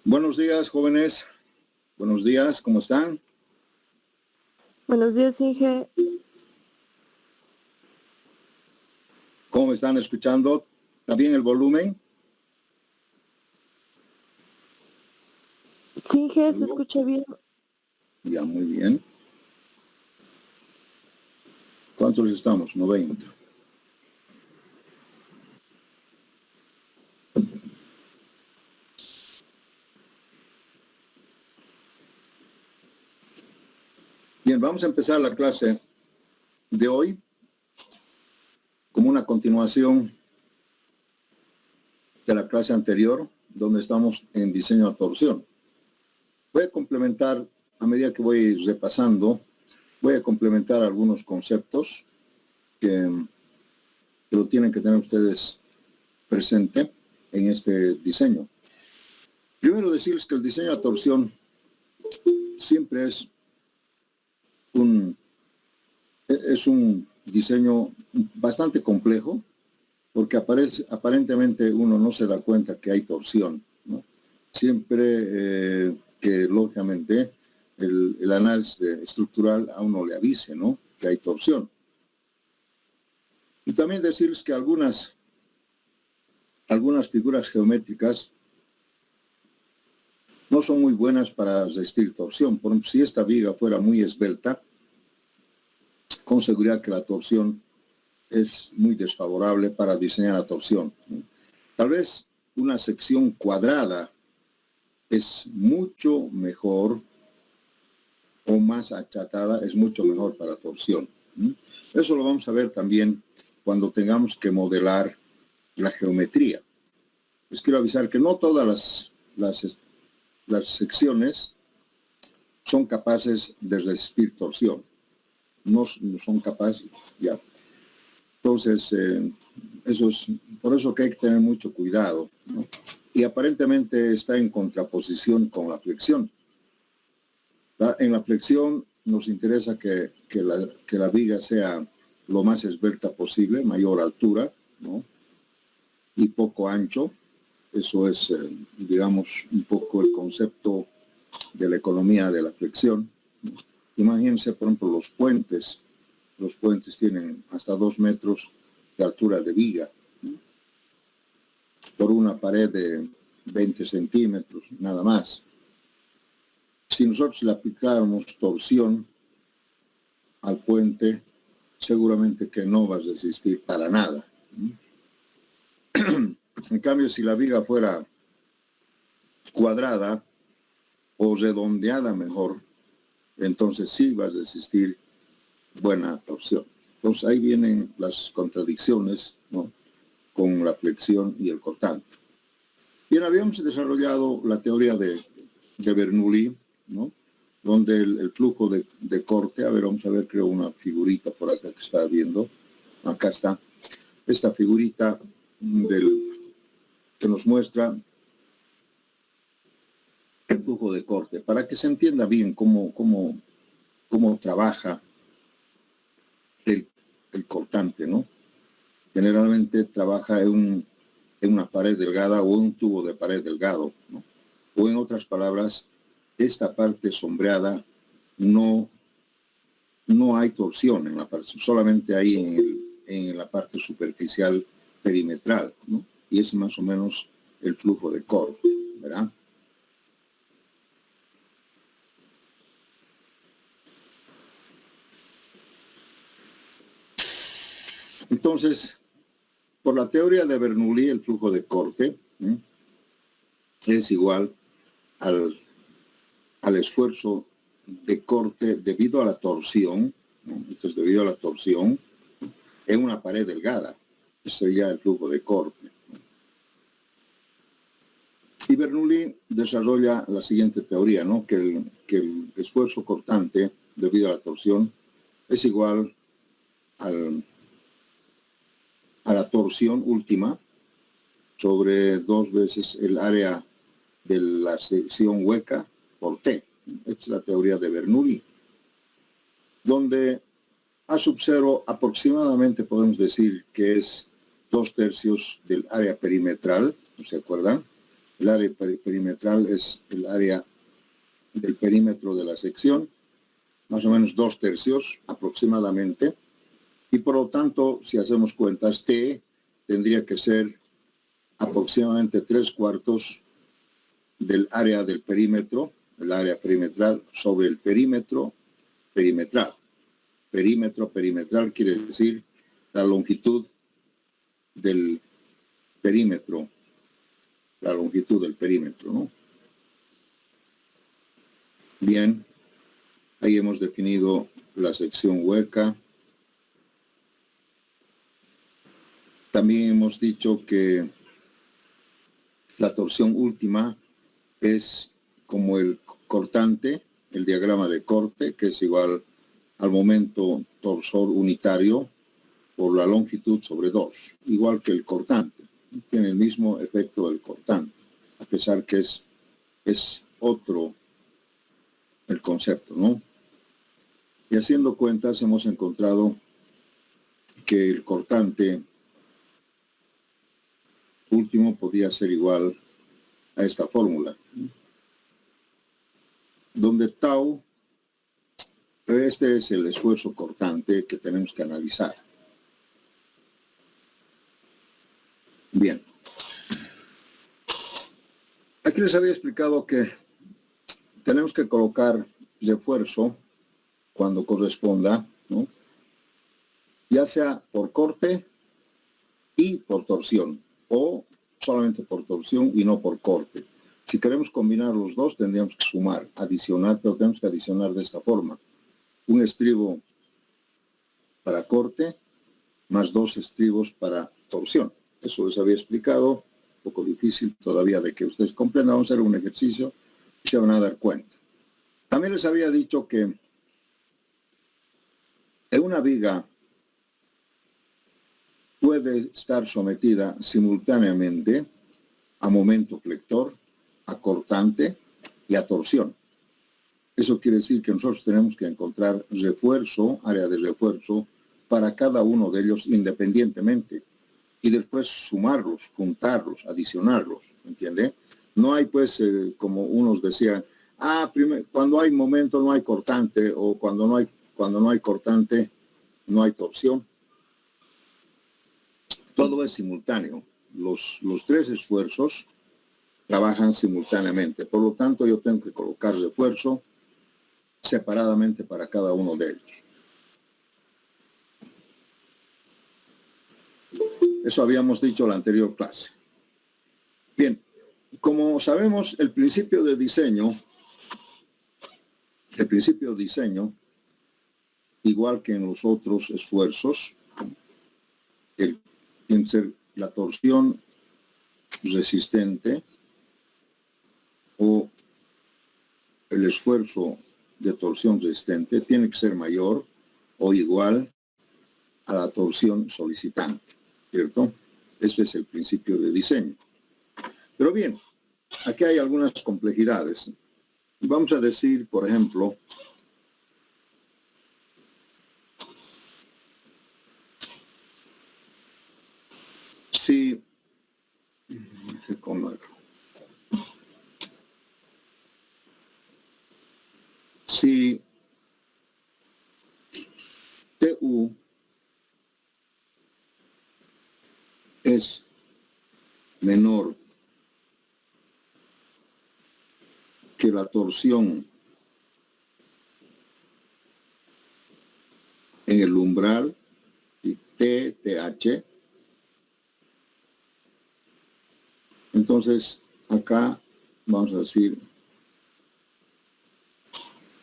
Buenos días, jóvenes. Buenos días, ¿cómo están? Buenos días, Inge. ¿Cómo me están escuchando? ¿Está bien el volumen? Sí, Inge, se escucha bien. Ya, muy bien. ¿Cuántos estamos? 90. Bien, vamos a empezar la clase de hoy como una continuación de la clase anterior, donde estamos en diseño de torsión. Voy a complementar, a medida que voy repasando, voy a complementar algunos conceptos que lo tienen que tener ustedes presente en este diseño. Primero decirles que el diseño de torsión siempre es un diseño bastante complejo, porque aparentemente uno no se da cuenta que hay torsión, ¿no? Siempre que lógicamente el análisis estructural a uno le avise, ¿no?, que hay torsión. Y también decirles que algunas figuras geométricas no son muy buenas para resistir torsión. Por ejemplo, si esta viga fuera muy esbelta, con seguridad que la torsión es muy desfavorable para diseñar la torsión. Tal vez una sección cuadrada es mucho mejor, o más achatada es mucho mejor para torsión. Eso lo vamos a ver también cuando tengamos que modelar la geometría. Les quiero avisar que no todas las secciones son capaces de resistir torsión. No son capaces, ya. Entonces, por eso que hay que tener mucho cuidado, ¿no? Y aparentemente está en contraposición con la flexión. En la flexión nos interesa que la viga sea lo más esbelta posible, mayor altura, ¿no?, y poco ancho. Eso es, digamos, un poco el concepto de la economía de la flexión, ¿no? Imagínense, por ejemplo, los puentes. Los puentes tienen hasta 2 metros de altura de viga, ¿no?, por una pared de 20 centímetros, nada más. Si nosotros le aplicáramos torsión al puente, seguramente que no va a resistir para nada. En cambio, si la viga fuera cuadrada o redondeada mejor, entonces sí va a resistir buena torsión. Entonces ahí vienen las contradicciones, ¿no?, con la flexión y el cortante. Bien, habíamos desarrollado la teoría de Bernoulli, ¿no?, donde el flujo de corte, a ver, vamos a ver, creo una figurita por acá que está viendo. Acá está. Esta figurita que nos muestra el flujo de corte, para que se entienda bien cómo trabaja el cortante, ¿no? Generalmente trabaja en una pared delgada o un tubo de pared delgado, ¿no? O en otras palabras, esta parte sombreada no hay torsión en la parte, solamente hay en la parte superficial perimetral, ¿no? Y es más o menos el flujo de corte, ¿verdad? Entonces, por la teoría de Bernoulli, el flujo de corte es igual al esfuerzo de corte debido a la torsión, ¿no? Entonces, debido a la torsión en una pared delgada. Ese sería el flujo de corte, ¿no? Y Bernoulli desarrolla la siguiente teoría, ¿no?, que el esfuerzo cortante debido a la torsión es igual a la torsión última sobre 2 veces el área de la sección hueca por T. Esta es la teoría de Bernoulli, donde A sub 0 aproximadamente podemos decir que es 2/3 del área perimetral, ¿no se acuerdan? El área perimetral es el área del perímetro de la sección, más o menos 2/3 aproximadamente. Y por lo tanto, si hacemos cuentas, T tendría que ser aproximadamente 3/4 del área del perímetro, el área perimetral sobre el perímetro perimetral. Perímetro perimetral quiere decir la longitud del perímetro, ¿no? Bien, ahí hemos definido la sección hueca. También hemos dicho que la torsión última es como el cortante, el diagrama de corte, que es igual al momento torsor unitario por la longitud sobre 2, igual que el cortante. Tiene el mismo efecto del cortante, a pesar que es otro el concepto, ¿no? Y haciendo cuentas hemos encontrado que el cortante último podría ser igual a esta fórmula, ¿no? Donde tau, este es el esfuerzo cortante que tenemos que analizar. Bien. Aquí les había explicado que tenemos que colocar refuerzo cuando corresponda, ¿no? Ya sea por corte y por torsión, o solamente por torsión y no por corte. Si queremos combinar los dos, tendríamos que sumar, adicionar, pero tenemos que adicionar de esta forma. Un estribo para corte, más 2 estribos para torsión. Eso les había explicado, un poco difícil todavía de que ustedes comprendan. Vamos a hacer un ejercicio y se van a dar cuenta. También les había dicho que en una viga puede estar sometida simultáneamente a momento flector, a cortante y a torsión. Eso quiere decir que nosotros tenemos que encontrar refuerzo, área de refuerzo, para cada uno de ellos independientemente. Y después sumarlos, juntarlos, adicionarlos, ¿entiende? No hay pues, como unos decían, cuando hay momento no hay cortante, o cuando no hay cortante no hay torsión. Todo es simultáneo. Los 3 esfuerzos trabajan simultáneamente. Por lo tanto, yo tengo que colocar refuerzo separadamente para cada uno de ellos. Eso habíamos dicho en la anterior clase. Bien, como sabemos, el principio de diseño, igual que en los otros esfuerzos, tiene que ser la torsión resistente o el esfuerzo de torsión resistente tiene que ser mayor o igual a la torsión solicitante, ¿cierto? Ese es el principio de diseño. Pero bien, aquí hay algunas complejidades. Vamos a decir, por ejemplo, si TU es menor que la torsión en el umbral y TH, entonces acá vamos a decir,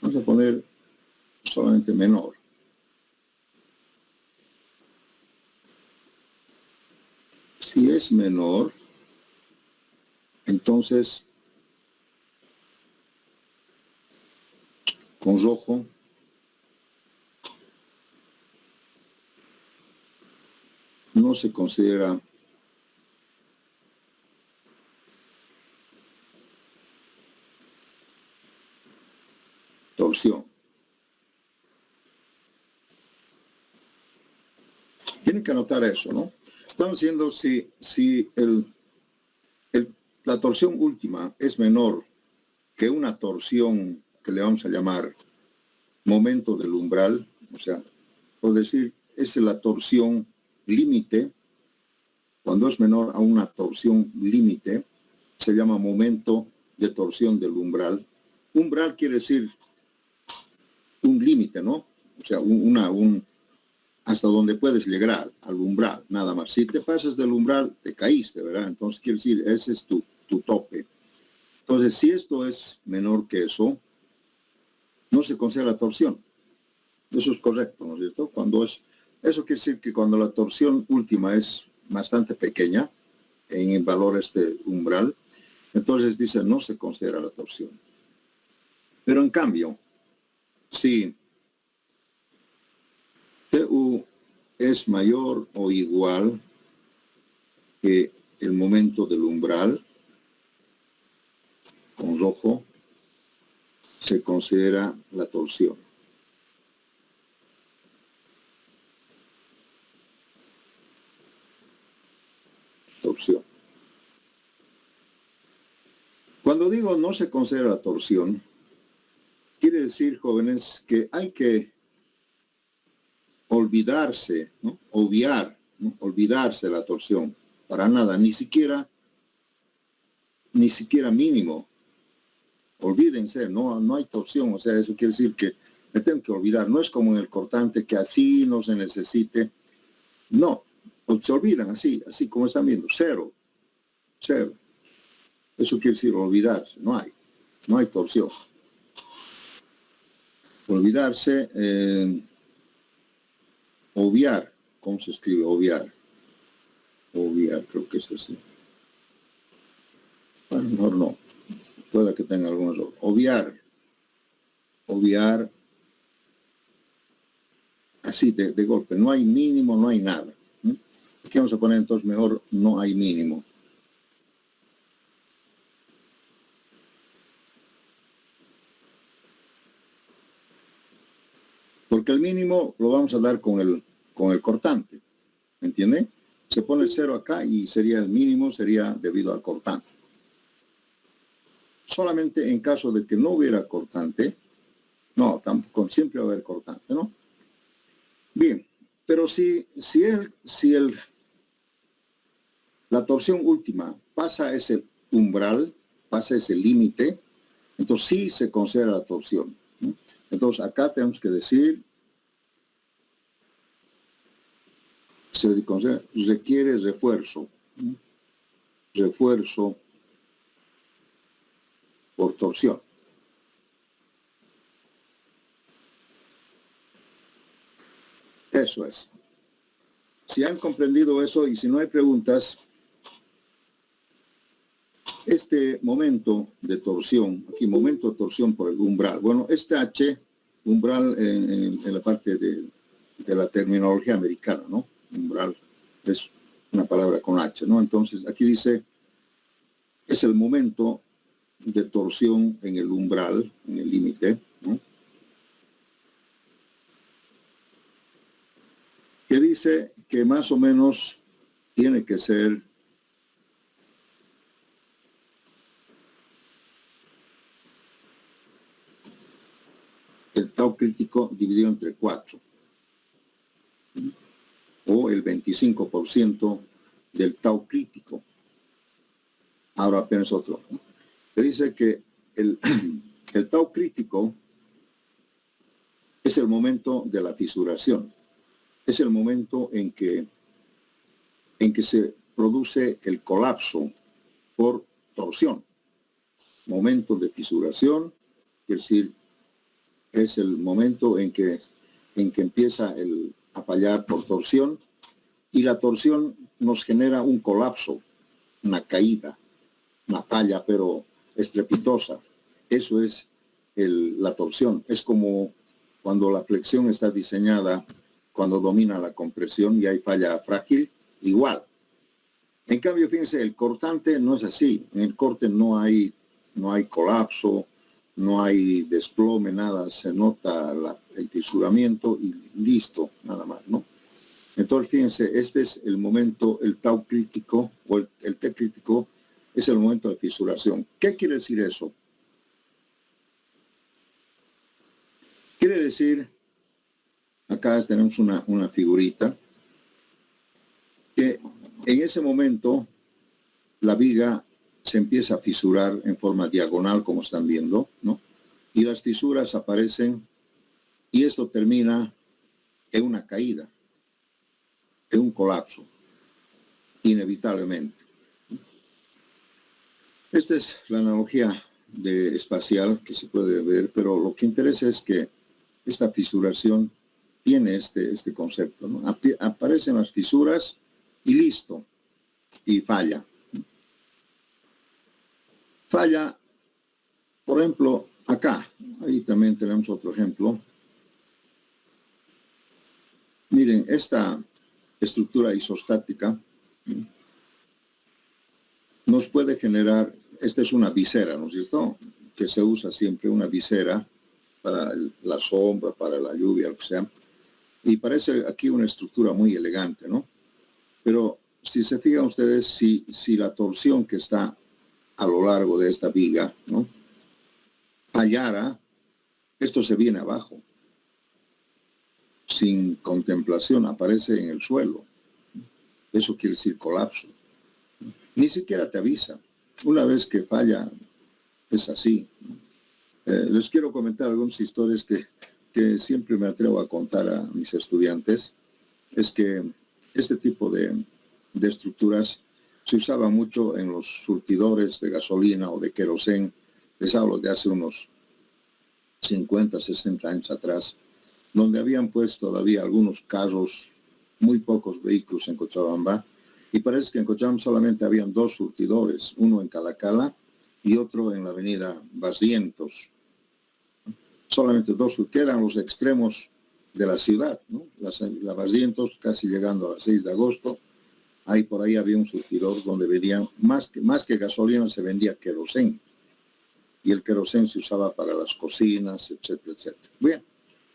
vamos a poner solamente menor. Si es menor, entonces con rojo no se considera torsión. Tienen que anotar eso, ¿no? Estamos diciendo si la torsión última es menor que una torsión que le vamos a llamar momento del umbral, o sea, por decir, es la torsión límite. Cuando es menor a una torsión límite, se llama momento de torsión del umbral. Umbral quiere decir un límite, ¿no? O sea, hasta donde puedes llegar al umbral, nada más. Si te pasas del umbral, te caíste, ¿verdad? Entonces, quiere decir, ese es tu tope. Entonces, si esto es menor que eso, no se considera torsión. Eso es correcto, ¿no es cierto? Eso quiere decir que cuando la torsión última es bastante pequeña, en el valor umbral, entonces dice no se considera la torsión. Pero en cambio, si TU es mayor o igual que el momento del umbral, con rojo, se considera la torsión. Torsión. Cuando digo no se considera la torsión, quiere decir, jóvenes, que hay que olvidarse, ¿no? Obviar, ¿no? Olvidarse la torsión. Para nada, ni siquiera mínimo. Olvídense, no hay torsión, o sea, eso quiere decir que me tengo que olvidar. No es como en el cortante que así no se necesite. No, se olvidan así como están viendo, cero. Eso quiere decir olvidarse, no hay torsión. Olvidarse, obviar, ¿cómo se escribe? Obviar, creo que es así. A lo mejor no, puede que tenga algún error. Obviar, así de golpe, no hay mínimo, no hay nada. Aquí vamos a poner entonces mejor no hay mínimo. Porque el mínimo lo vamos a dar con el cortante, ¿me entiende? Se pone el 0 acá y sería el mínimo, sería debido al cortante. Solamente en caso de que no hubiera cortante, no, tampoco, siempre va a haber cortante, ¿no? Bien, pero si la torsión última pasa ese umbral, pasa ese límite, entonces sí se considera la torsión, ¿no? Entonces acá tenemos que decir, se requiere refuerzo, ¿no? Refuerzo por torsión. Eso es. Si han comprendido eso y si no hay preguntas, este momento de torsión, aquí momento de torsión por el umbral. Bueno, este H, umbral en la parte de la terminología americana, ¿no? Umbral es una palabra con H, ¿no? Entonces, aquí dice, es el momento de torsión en el umbral, en el límite, ¿no? Que dice que más o menos tiene que ser el tau crítico dividido entre 4, o el 25% del tau crítico. Ahora apenas otro, ¿no? Que dice que el tau crítico es el momento de la fisuración, es el momento en que se produce el colapso por torsión. Momento de fisuración, es decir, es el momento en que empieza a fallar por torsión, y la torsión nos genera un colapso, una caída, una falla, pero estrepitosa. Eso es la torsión. Es como cuando la flexión está diseñada, cuando domina la compresión y hay falla frágil, igual. En cambio, fíjense, el cortante no es así. En el corte no hay colapso, no hay desplome, nada. Se nota el fisuramiento y listo, nada más, ¿no? Entonces, fíjense, este es el momento, el tau crítico o el T crítico es el momento de fisuración. ¿Qué quiere decir eso? Quiere decir, acá tenemos una figurita, que en ese momento la viga se empieza a fisurar en forma diagonal, como están viendo, ¿no? Y las fisuras aparecen y esto termina en una caída, en un colapso, inevitablemente. Esta es la analogía espacial que se puede ver, pero lo que interesa es que esta fisuración tiene este concepto, ¿no? Aparecen las fisuras y listo, y falla. Falla, por ejemplo, acá. Ahí también tenemos otro ejemplo. Miren, esta estructura isostática nos puede generar, esta es una visera, ¿no es cierto? Que se usa siempre una visera para la sombra, para la lluvia, lo que sea. Y parece aquí una estructura muy elegante, ¿no? Pero si se fijan ustedes, si la torsión que está a lo largo de esta viga, ¿no?, fallara, esto se viene abajo. Sin contemplación, aparece en el suelo. Eso quiere decir colapso. Ni siquiera te avisa. Una vez que falla, es así. Les quiero comentar algunas historias que siempre me atrevo a contar a mis estudiantes. Es que este tipo de estructuras se usaba mucho en los surtidores de gasolina o de querosén. Les hablo de hace unos 50, 60 años atrás, donde habían pues todavía algunos carros, muy pocos vehículos en Cochabamba, y parece que en Cochabamba solamente habían dos surtidores, uno en Calacala y otro en la avenida Basientos. Solamente dos, que eran los extremos de la ciudad, ¿no? La Basientos, casi llegando a las 6 de agosto, ahí por ahí había un surtidor donde vendían, más que gasolina, se vendía querosén. Y el querosén se usaba para las cocinas, etcétera, etcétera. Bien,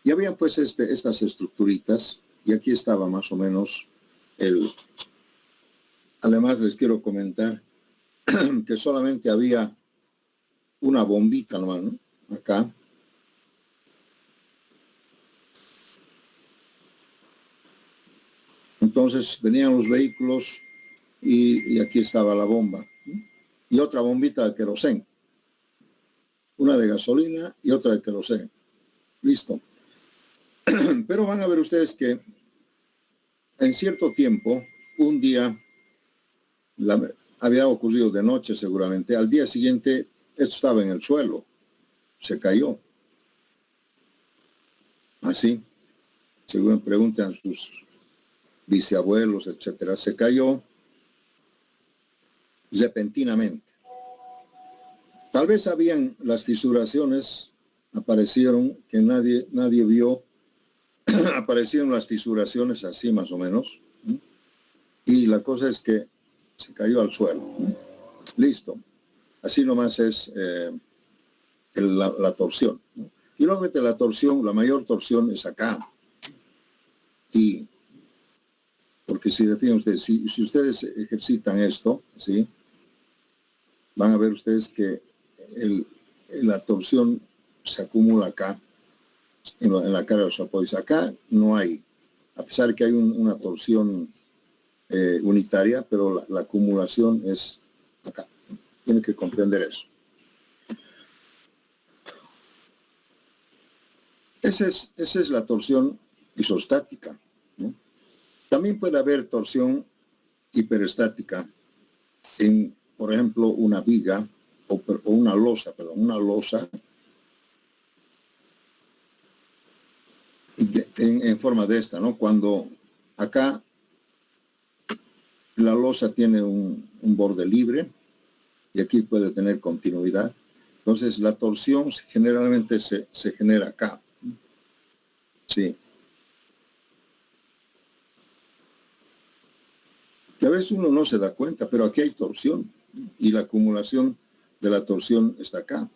y había pues estas estructuritas, y aquí estaba más o menos Además les quiero comentar que solamente había una bombita nomás, ¿no?, acá. Entonces venían los vehículos y aquí estaba la bomba, ¿no?, y otra bombita de querosén. Una de gasolina y otra de querosén. Listo. Pero van a ver ustedes que en cierto tiempo, un día, había ocurrido de noche seguramente, al día siguiente esto estaba en el suelo, se cayó. Así, según preguntan sus bisabuelos, etcétera, se cayó repentinamente. Tal vez habían las fisuraciones, aparecieron, que nadie vio, aparecieron las fisuraciones así más o menos, ¿sí? Y la cosa es que se cayó al suelo. Listo. Así nomás es la torsión, ¿no? Y luego de la torsión, la mayor torsión es acá. Y porque si decían ustedes, si ustedes ejercitan esto, ¿sí?, van a ver ustedes que la torsión se acumula acá, en la cara de los apoyos. Acá no hay, a pesar de que hay una torsión unitaria, pero la acumulación es acá. Tienen que comprender eso. Esa es la torsión isostática, ¿no? También puede haber torsión hiperestática en, por ejemplo, una viga o una losa, en forma de esta, ¿no? Cuando acá la losa tiene un borde libre y aquí puede tener continuidad. Entonces la torsión generalmente se genera acá. Sí. Que a veces uno no se da cuenta, pero aquí hay torsión y la acumulación de la torsión está acá.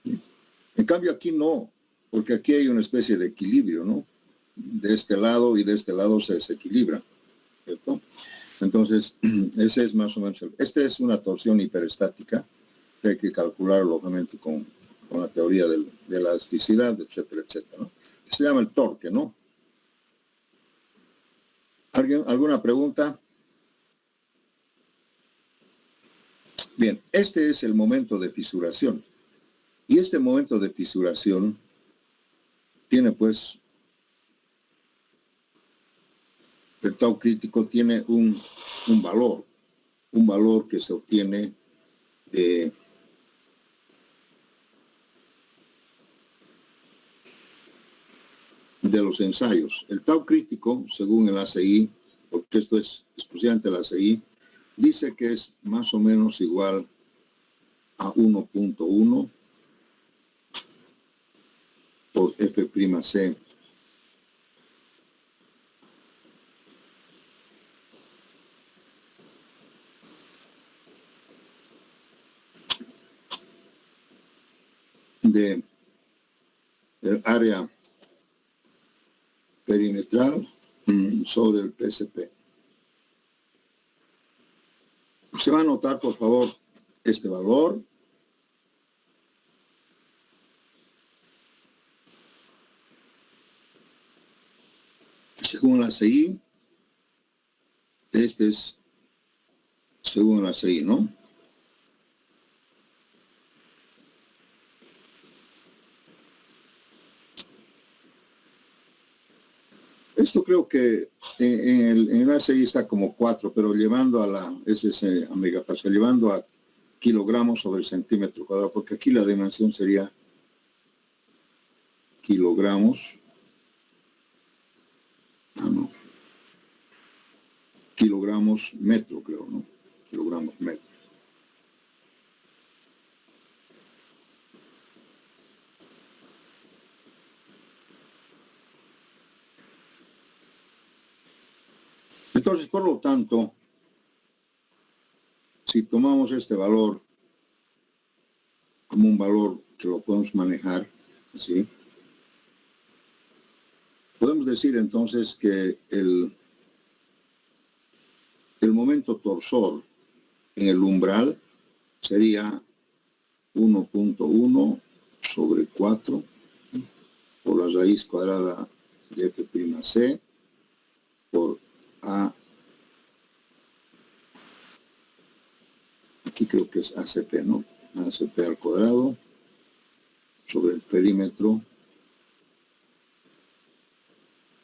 En cambio aquí no, porque aquí hay una especie de equilibrio, ¿no? De este lado y de este lado se desequilibra, ¿cierto? Entonces, ese es más o menos. Esta es una torsión hiperestática que hay que calcularlo, obviamente, con la teoría de la elasticidad, etcétera, etcétera, ¿no? Se llama el torque, ¿no? ¿Alguna pregunta? Bien, este es el momento de fisuración. Y este momento de fisuración tiene, pues, el tau crítico tiene un valor que se obtiene de los ensayos. El tau crítico, según el ACI, porque esto es exclusivamente el ACI, dice que es más o menos igual a 1.1 por F'C de el área perimetral sobre el PSP. Se va a anotar, por favor, este valor. Según la CI, este es según la CI, ¿no? Esto creo que en el ACI está como 4, pero llevando a la SS a megapascal, llevando a kilogramos sobre centímetro cuadrado, porque aquí la dimensión sería kilogramos. No. Kilogramos metro, creo, ¿no? Kilogramos metro. Entonces, por lo tanto, si tomamos este valor como un valor que lo podemos manejar, ¿sí? Podemos decir entonces que el momento torsor en el umbral sería 1.1 sobre 4 por la raíz cuadrada de F'C por A. Aquí creo que es ACP, ¿no? ACP al cuadrado sobre el perímetro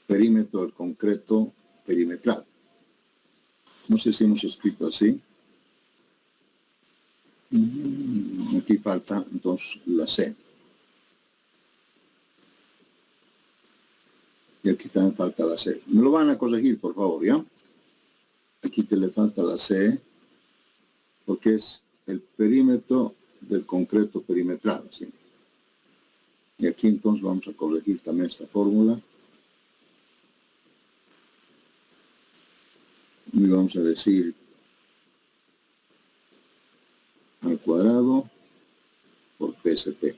del concreto perimetral. No sé si hemos escrito así. Aquí falta entonces la C. Y aquí también falta la C. Me lo van a corregir, por favor, ¿ya? Aquí te le falta la C, porque es el perímetro del concreto perimetral, ¿sí? Y aquí entonces vamos a corregir también esta fórmula. Y vamos a decir al cuadrado por PSP.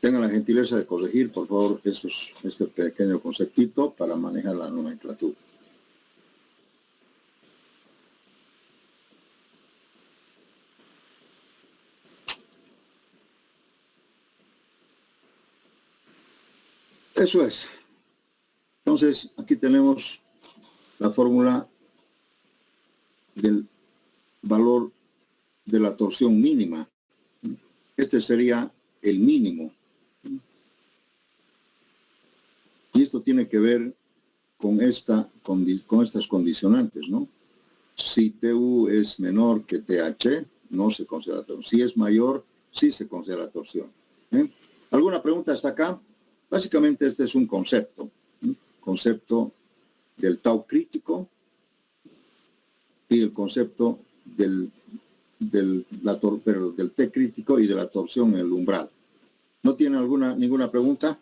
Tengan la gentileza de corregir, por favor, este pequeño conceptito para manejar la nomenclatura. Eso es. Entonces, aquí tenemos la fórmula del valor de la torsión mínima. Este sería el mínimo. Y esto tiene que ver con estas condicionantes, ¿no? Si TU es menor que TH, no se considera torsión. Si es mayor, sí se considera torsión. ¿Alguna pregunta hasta acá? Básicamente este es un concepto. Concepto del tau crítico y el concepto del T crítico y de la torsión en el umbral. ¿No tiene ninguna pregunta?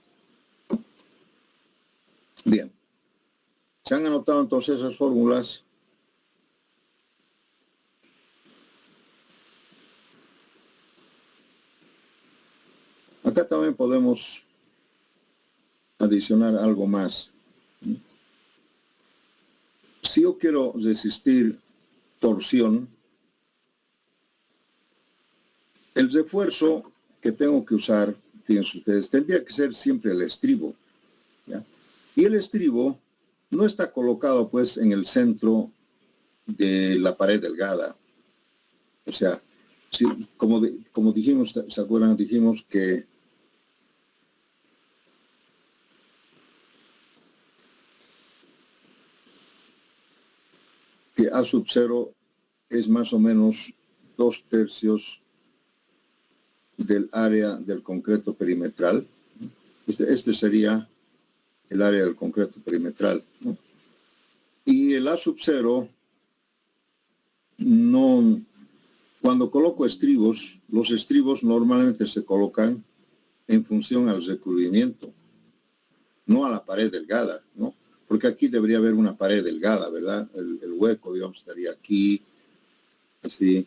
Bien. ¿Se han anotado entonces esas fórmulas? Acá también podemos adicionar algo más. Si si yo quiero resistir torsión, el refuerzo que tengo que usar, fíjense ustedes, tendría que ser siempre el estribo, ¿ya? Y el estribo no está colocado pues en el centro de la pared delgada. O sea, si, como dijimos, ¿se acuerdan? Dijimos que A sub 0 es más o menos 2/3 del área del concreto perimetral. Este sería el área del concreto perimetral, ¿no? Y el A sub 0, no, cuando coloco estribos, los estribos normalmente se colocan en función al recubrimiento, no a la pared delgada, ¿no? Porque aquí debería haber una pared delgada, ¿verdad? El hueco, digamos, estaría aquí, así.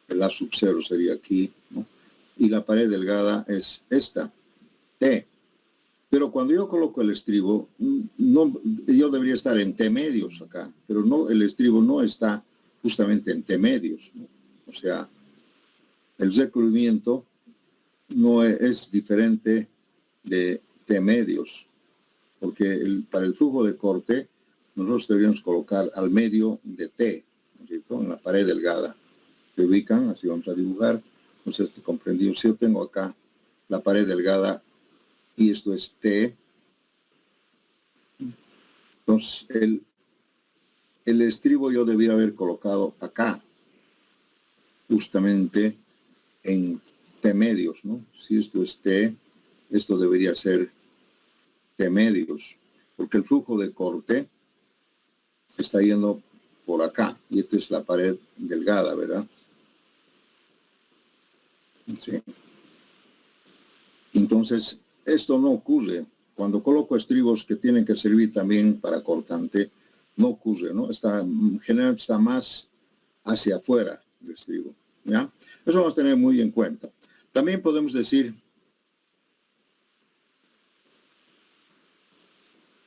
El A sub 0 sería aquí, ¿no? Y la pared delgada es esta, T. Pero cuando yo coloco el estribo, no, yo debería estar en T medios acá, pero no, el estribo no está justamente en T medios, ¿no? O sea, el recubrimiento no es diferente de T medios, porque para el flujo de corte nosotros deberíamos colocar al medio de T, ¿no es cierto? En la pared delgada. Se ubican, así vamos a dibujar. Entonces, comprendido, si yo tengo acá la pared delgada y esto es T, entonces el estribo yo debía haber colocado acá, justamente en T medios, ¿no? Si esto es T, esto debería ser T medios, porque el flujo de corte está yendo por acá, y esta es la pared delgada, ¿verdad? Sí. Entonces, esto no ocurre. Cuando coloco estribos que tienen que servir también para cortante, no ocurre, ¿no? Generalmente está más hacia afuera el estribo, ¿ya? Eso vamos a tener muy en cuenta. También podemos decir,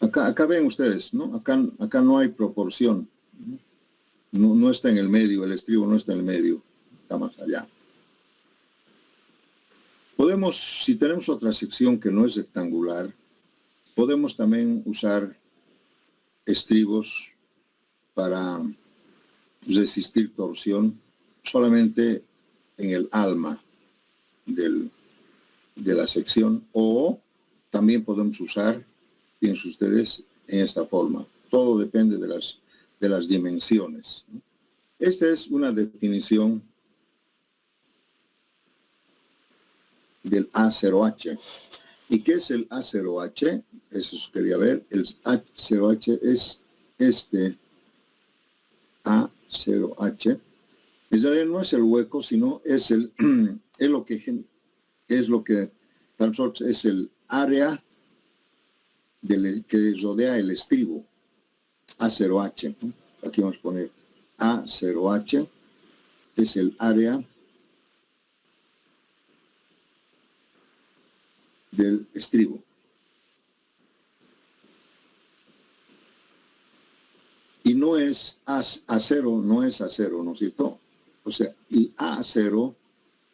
acá ven ustedes, ¿no? Acá no hay proporción, ¿no? No está en el medio, el estribo no está en el medio, está más allá. Podemos, si tenemos otra sección que no es rectangular, podemos también usar estribos para resistir torsión solamente en el alma de la sección, o también podemos usar, fíjense ustedes, en esta forma. Todo depende de las dimensiones, ¿no? Esta es una definición del A0H. ¿Y qué es el A0H? Eso quería ver. El A0H es este A0H. En realidad no es el hueco, sino es lo que para nosotros es el área que rodea el estribo, A0H, ¿no? Aquí vamos a poner A0H, es el área del estribo. Y no es A0, no es A0, ¿no es cierto? O sea, y A0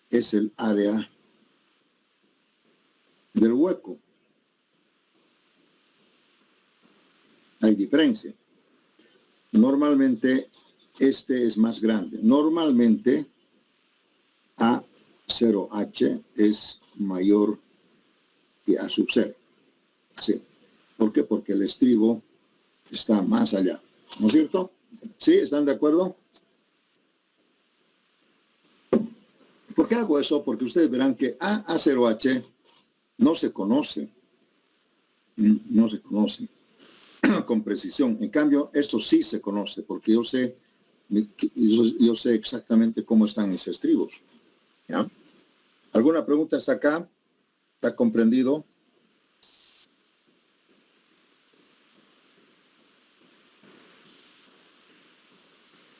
es el área del hueco. Hay diferencia. Normalmente este es más grande. Normalmente A0H es mayor que A sub 0. Así. ¿Por qué? Porque el estribo está más allá. ¿No es cierto? ¿Sí? ¿Están de acuerdo? ¿Por qué hago eso? Porque ustedes verán que A0H no se conoce. No se conoce con precisión. En cambio, esto sí se conoce, porque yo sé exactamente cómo están mis estribos, ¿ya? ¿Alguna pregunta hasta acá? ¿Está comprendido?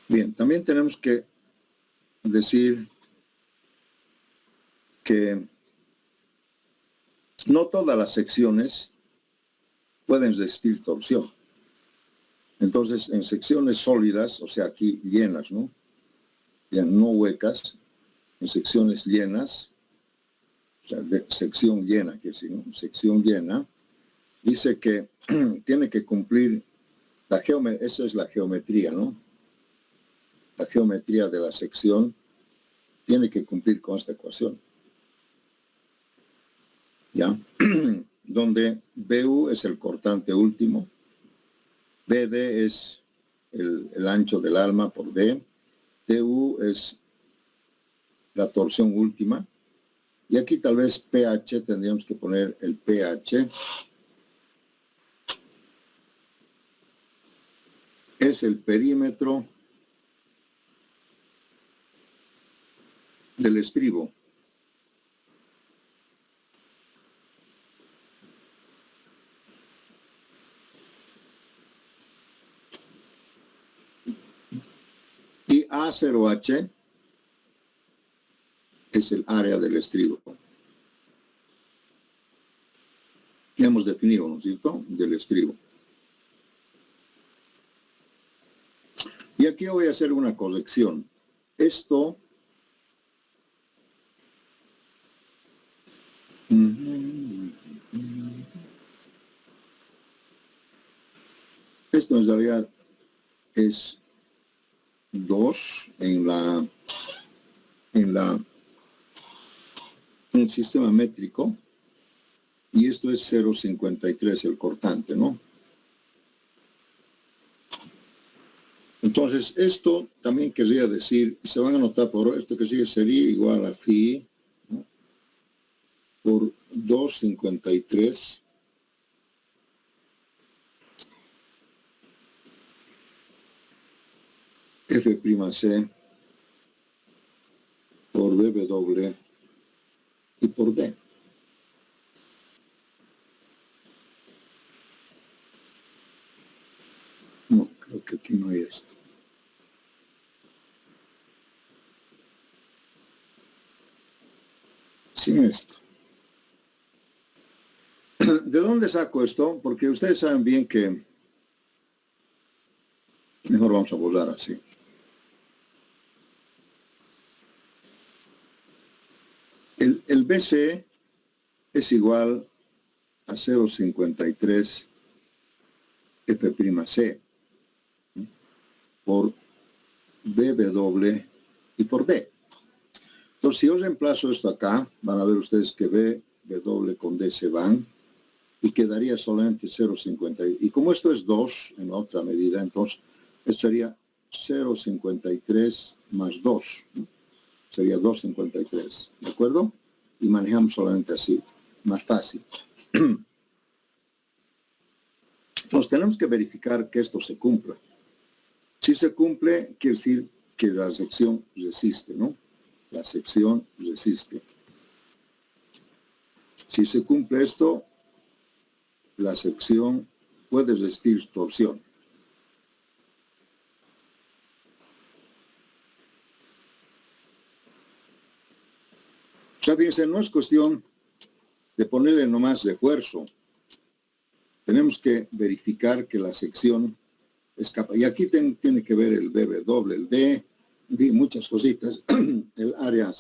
Bien, también tenemos que decir que no todas las secciones pueden resistir torsión. Entonces, en secciones sólidas, o sea, aquí llenas, ¿no? Ya no huecas, en secciones llenas, o sea, de sección llena, quiere decir, ¿no? Sección llena, dice que tiene que cumplir la geometría, eso es la geometría, ¿no? La geometría de la sección tiene que cumplir con esta ecuación. ¿Ya? Donde BU es el cortante último, BD es el ancho del alma por D, TU es la torsión última, y aquí tal vez pH tendríamos que poner el pH, es el perímetro del estribo. Y A0H es el área del estribo. Ya hemos definido, ¿no es cierto?, del estribo. Y aquí voy a hacer una corrección. Esto en realidad es 2 en el sistema métrico, y esto es 0,53 el cortante, ¿no? Entonces, esto también querría decir, se van a anotar por esto que sigue, sería igual a phi, ¿no?, por 2,53 F'C por BW y por D. No, creo que aquí no hay esto. Sin esto. ¿De dónde saco esto? Porque ustedes saben bien que... Mejor vamos a borrar así. El BC es igual a 0,53 F'C por BW y por D. Entonces, si yo reemplazo esto acá, van a ver ustedes que BW con D se van y quedaría solamente 0,50. Y como esto es 2 en otra medida, entonces esto sería 0,53 más 2. Sería 2,53. ¿De acuerdo? Y manejamos solamente así. Más fácil. Entonces tenemos que verificar que esto se cumpla. Si se cumple, quiere decir que la sección resiste, ¿no? La sección resiste. Si se cumple esto, la sección puede resistir torsión. O sea, fíjense, no es cuestión de ponerle nomás refuerzo. Tenemos que verificar que la sección es capaz. Y aquí tiene que ver el BW, el D, muchas cositas, el área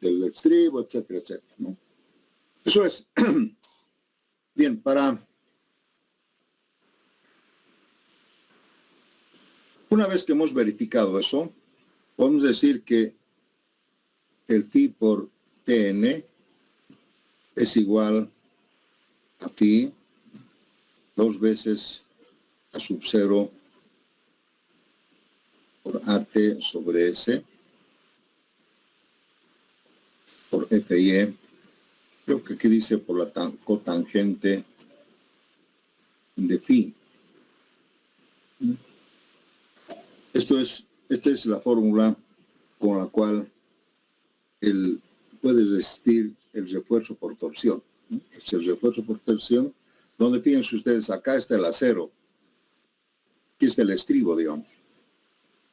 del estribo, etcétera, etcétera, ¿no? Eso es. Bien, una vez que hemos verificado eso, podemos decir que el phi por Tn es igual a phi 2 veces a sub 0 por AT sobre S por FIE. Creo que aquí dice por la cotangente de phi. Esta es la fórmula con la cual puede resistir el refuerzo por torsión. Es el refuerzo por torsión, donde fíjense ustedes, acá está el acero, aquí está el estribo, digamos.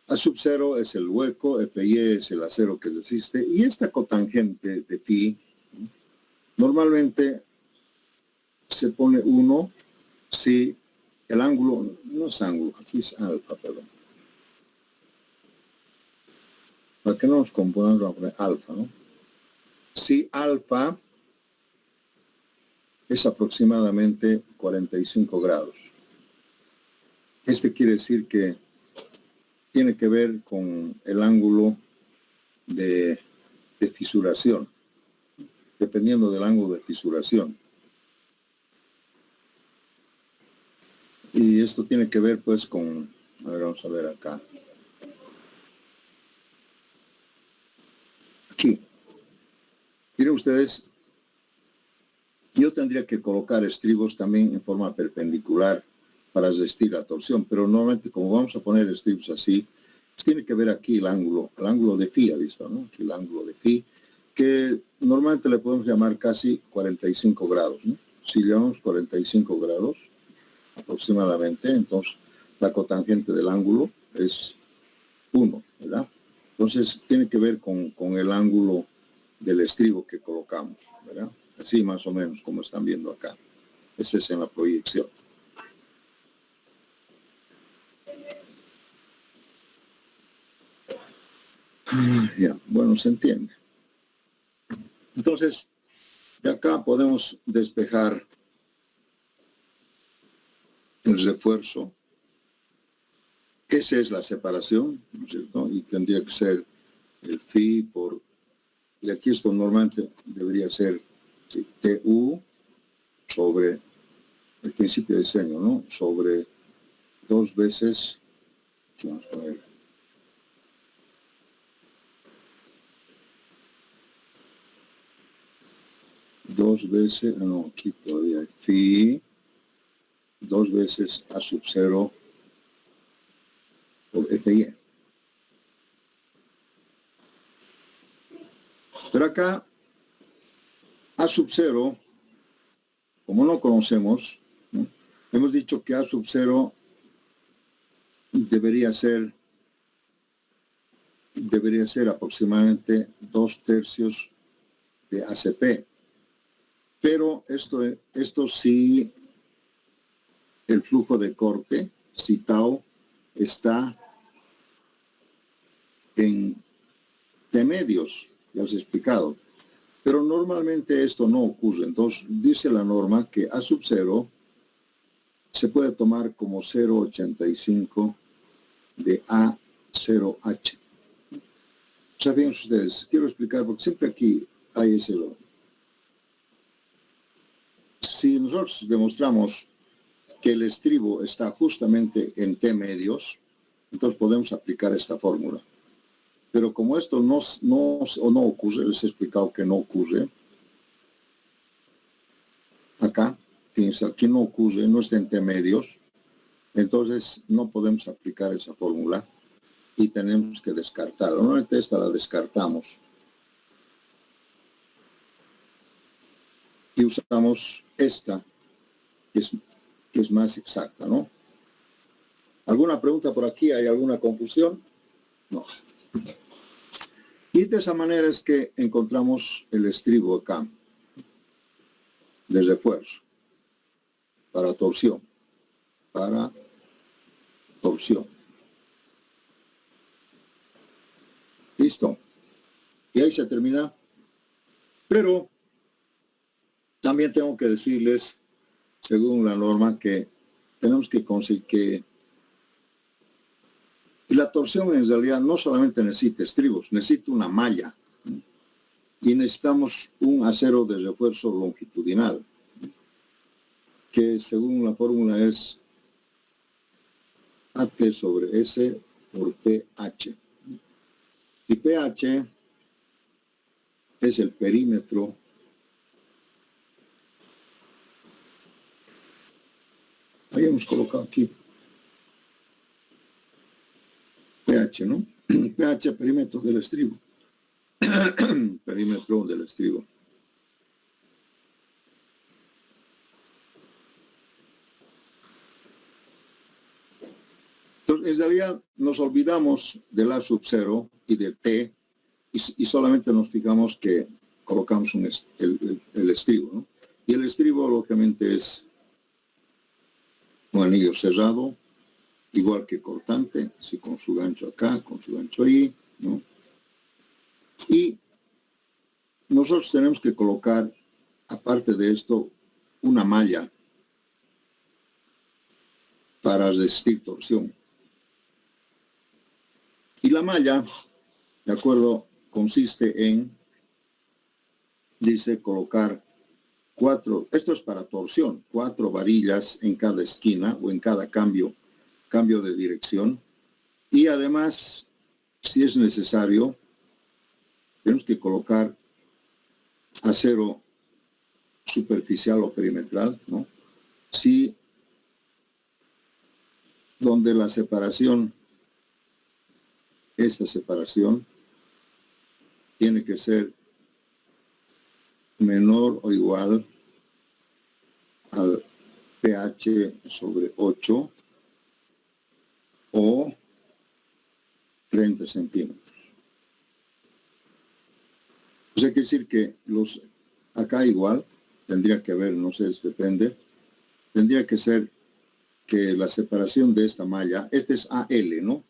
A sub 0 es el hueco, FIE es el acero que resiste, y esta cotangente de phi normalmente se pone 1 si el ángulo, no es ángulo, aquí es alfa, perdón. Para que no nos confundamos, vamos a poner alfa, ¿no? Si alfa es aproximadamente 45 grados. Este quiere decir que tiene que ver con el ángulo de fisuración, dependiendo del ángulo de fisuración. Y esto tiene que ver pues con, a ver, vamos a ver acá. Aquí. Miren ustedes, yo tendría que colocar estribos también en forma perpendicular para resistir la torsión, pero normalmente como vamos a poner estribos así, pues tiene que ver aquí el ángulo de phi, ¿ha visto, no? Aquí el ángulo de phi, que normalmente le podemos llamar casi 45 grados, ¿no? Si llamamos 45 grados aproximadamente, entonces la cotangente del ángulo es 1, ¿verdad? Entonces tiene que ver con el ángulo del estribo que colocamos, ¿verdad? Así más o menos como están viendo acá. Ese es en la proyección. Ya, bueno, se entiende. Entonces, de acá podemos despejar el refuerzo. Esa es la separación, ¿no es cierto? Y tendría que ser el phi por... Y aquí esto normalmente debería ser sí, TU sobre el principio de diseño, ¿no? Sobre 2 veces, vamos a ver, dos veces, no, aquí todavía hay phi, 2 veces A sub 0 por FI. Pero acá, A sub 0, como no conocemos, ¿no? Hemos dicho que A sub 0 debería ser aproximadamente 2/3 de ACP. Pero esto sí, el flujo de corte, si tau está en T medios, ya os he explicado. Pero normalmente esto no ocurre. Entonces, dice la norma que A sub 0 se puede tomar como 0,85 de A0H. O sea, fíjense ustedes, quiero explicar, porque siempre aquí hay ese lo. Si nosotros demostramos que el estribo está justamente en T medios, entonces podemos aplicar esta fórmula. Pero como esto no ocurre, les he explicado que no ocurre, acá, fíjense, aquí no ocurre, no está en T medios, entonces no podemos aplicar esa fórmula y tenemos que descartarla. Normalmente esta la descartamos y usamos esta, que es más exacta, ¿no? ¿Alguna pregunta por aquí? ¿Hay alguna confusión? No. Y de esa manera es que encontramos el estribo acá de refuerzo para torsión. Listo. Y ahí se termina. Pero también tengo que decirles, según la norma, que tenemos que conseguir que la torsión en realidad no solamente necesita estribos, necesita una malla. Y necesitamos un acero de refuerzo longitudinal, que según la fórmula es AT sobre S por PH. Y PH es el perímetro ahí hemos colocado aquí PH, ¿no? PH, perímetro del estribo. Perímetro del estribo. Entonces, en realidad nos olvidamos del A sub 0 y del T y solamente nos fijamos que colocamos el estribo, ¿no? Y el estribo, lógicamente, es un anillo cerrado, igual que cortante, así con su gancho acá, con su gancho ahí, ¿no? Y nosotros tenemos que colocar, aparte de esto, una malla para resistir torsión. Y la malla, de acuerdo, consiste en, dice, colocar 4, esto es para torsión, 4 varillas en cada esquina o en cada cambio de dirección. Y además, si es necesario, tenemos que colocar acero superficial o perimetral, ¿no? Si donde la separación, esta separación, tiene que ser menor o igual al pH sobre 8 o 30 centímetros. O sea, quiere decir que acá igual, tendría que haber, no sé, depende, tendría que ser que la separación de esta malla, este es AL, ¿no?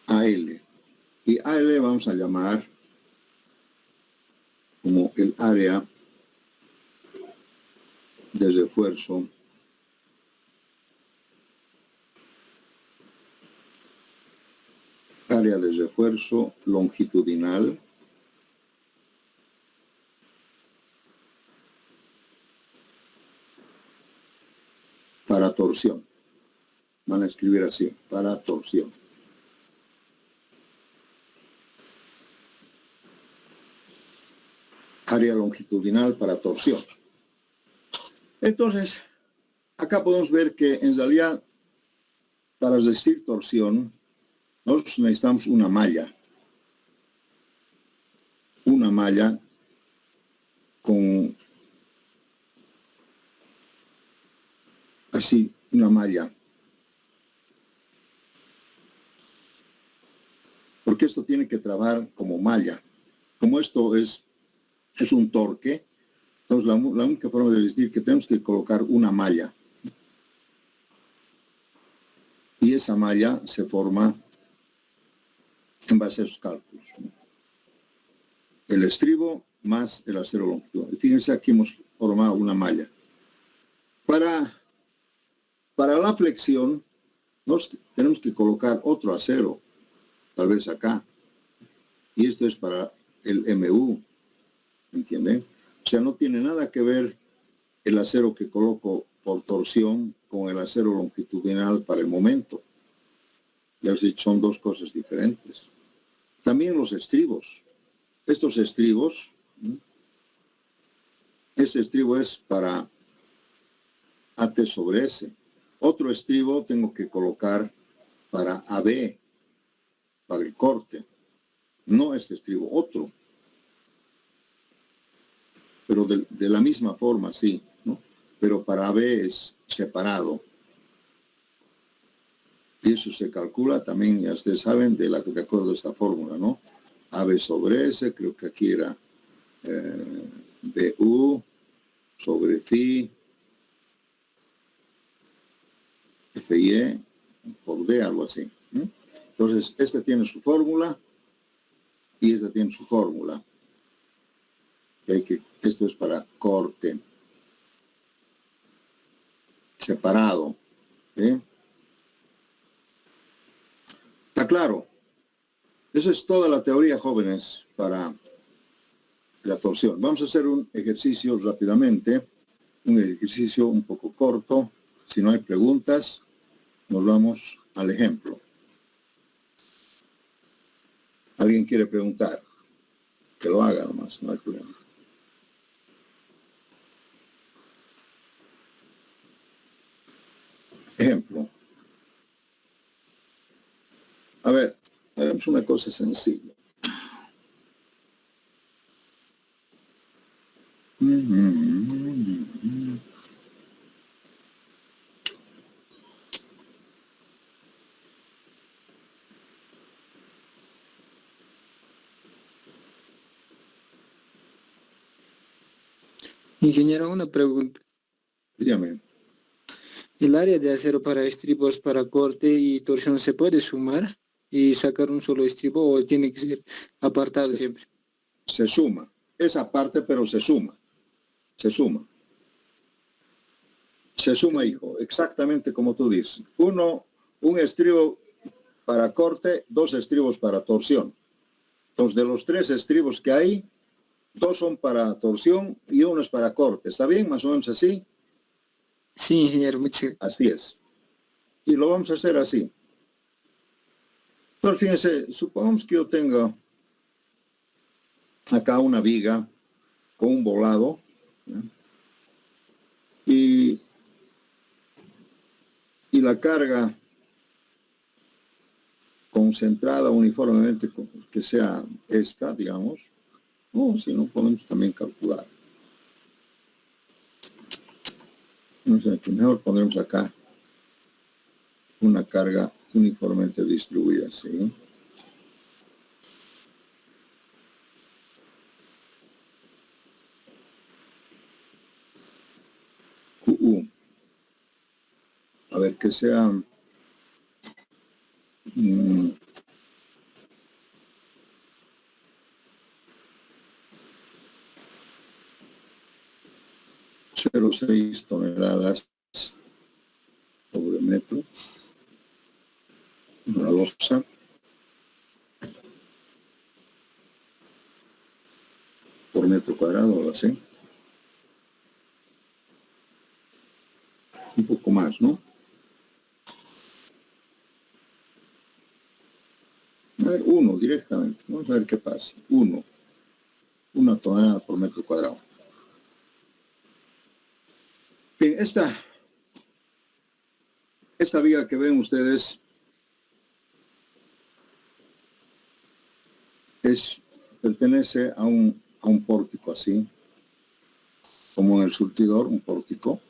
AL. Y AL vamos a llamar como el área de refuerzo longitudinal para torsión. Van a escribir así, para torsión. Área longitudinal para torsión. Entonces, acá podemos ver que en realidad, para resistir torsión, nosotros necesitamos una malla. Una malla con, así, una malla. Porque esto tiene que trabajar como malla. Como esto es un torque, entonces la única forma de resistir es que tenemos que colocar una malla. Y esa malla se forma en base a esos cálculos. El estribo más el acero longitudinal. Fíjense, aquí hemos formado una malla. Para la flexión, tenemos que colocar otro acero, tal vez acá. Y esto es para el MU, ¿entienden? O sea, no tiene nada que ver el acero que coloco por torsión con el acero longitudinal para el momento. Ya os he dicho, son dos cosas diferentes. También los estribos. Estos estribos, este estribo es para AT sobre S. Otro estribo tengo que colocar para AB, para el corte. No este estribo, otro. Pero de la misma forma, sí, ¿no? Pero para AB es separado. Y eso se calcula también, ya ustedes saben, de acuerdo a esta fórmula, ¿no? AB sobre S, creo que aquí era BU sobre phi, FIE por D, algo así. Entonces, este tiene su fórmula y este tiene su fórmula. Esto es para corte separado. ¿Está claro? Esa es toda la teoría, jóvenes, para la torsión. Vamos a hacer un ejercicio rápidamente, un ejercicio un poco corto. Si no hay preguntas, nos vamos al ejemplo. ¿Alguien quiere preguntar? Que lo haga nomás, no hay problema. Ejemplo. A ver, hagamos una cosa sencilla. Ingeniero, una pregunta. Dígame. ¿El área de acero para estribos para corte y torsión se puede sumar y sacar un solo estribo o tiene que ser apartado siempre? Se suma. Esa parte, pero se suma. Se suma. Se suma, Sí. hijo. Exactamente como tú dices. Un estribo para corte, 2 estribos para torsión. Entonces, de los 3 estribos que hay, 2 son para torsión y 1 es para corte. ¿Está bien? Más o menos así. Sí, ingeniero, muchas gracias. Así es. Y lo vamos a hacer así. Entonces, fíjense, supongamos que yo tenga acá una viga con un volado, ¿no? y la carga concentrada uniformemente, que sea esta, digamos, o si no podemos también calcular. No sé, que mejor pondremos acá una carga uniformemente distribuida, ¿sí? QU. A ver, que sea 0,6 toneladas sobre metro. Una losa. Por metro cuadrado, algo así. Un poco más, ¿no? A ver, 1 directamente. Vamos a ver qué pasa. 1 tonelada por metro cuadrado. Bien, esta viga que ven ustedes pertenece a un pórtico así, como en el surtidor, un pórtico.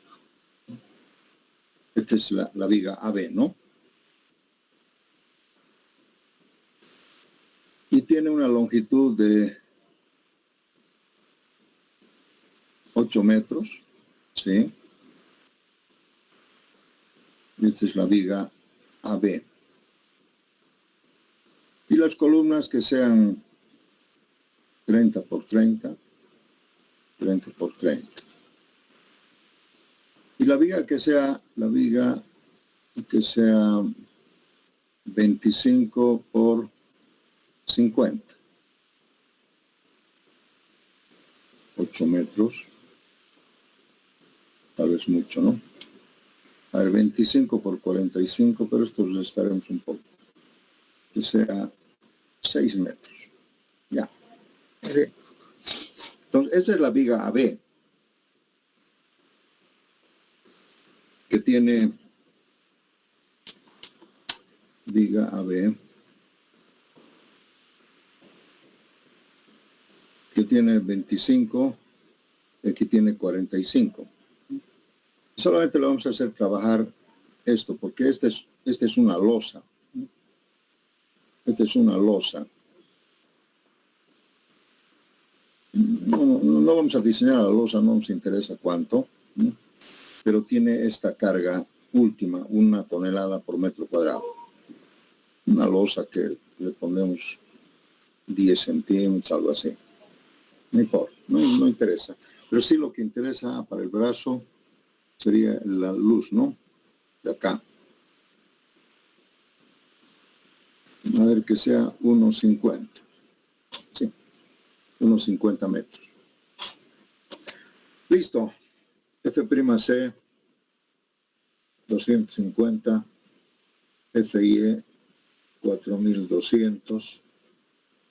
Esta es la viga AB, ¿no? Y tiene una longitud de 8 metros, ¿sí? Esta es la viga AB. Y las columnas que sean 30 por 30, 30 por 30. Y la viga que sea 25 por 50. 8 metros. Tal vez mucho, ¿no? A ver, 25 por 45, pero esto lo estaremos un poco. Que sea 6 metros. Ya. Entonces, esta es la viga AB, que tiene viga AB, que tiene 25, aquí tiene 45. Solamente lo vamos a hacer trabajar esto, porque esta es una losa. Esta es una losa. No vamos a diseñar la losa, no nos interesa cuánto, ¿no? Pero tiene esta carga última, 1 tonelada por metro cuadrado. Una losa que le ponemos 10 centímetros, algo así. No importa, no interesa. Pero sí lo que interesa para el brazo sería la luz, ¿no? De acá. A ver, que sea 1,50. Sí, 1,50 metros. Listo. F'C 250, FIE 4200,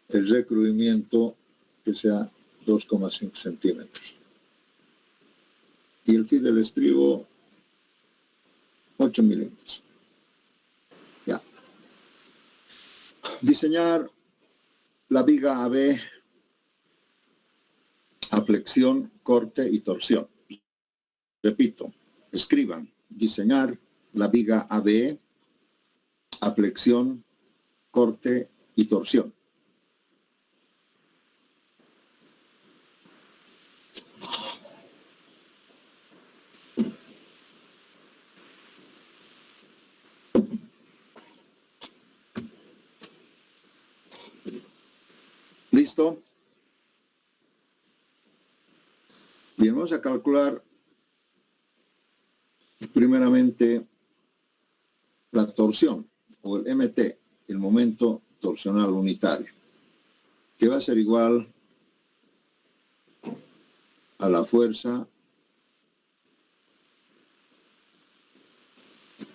el recubrimiento que sea 2,5 centímetros. Y el fin del estribo 8 milímetros. Ya. Diseñar la viga AB a flexión, corte y torsión. Repito, escriban, diseñar la viga AB a flexión, corte y torsión. ¿Listo? Bien, vamos a calcular primeramente la torsión, o el MT, el momento torsional unitario, que va a ser igual a la fuerza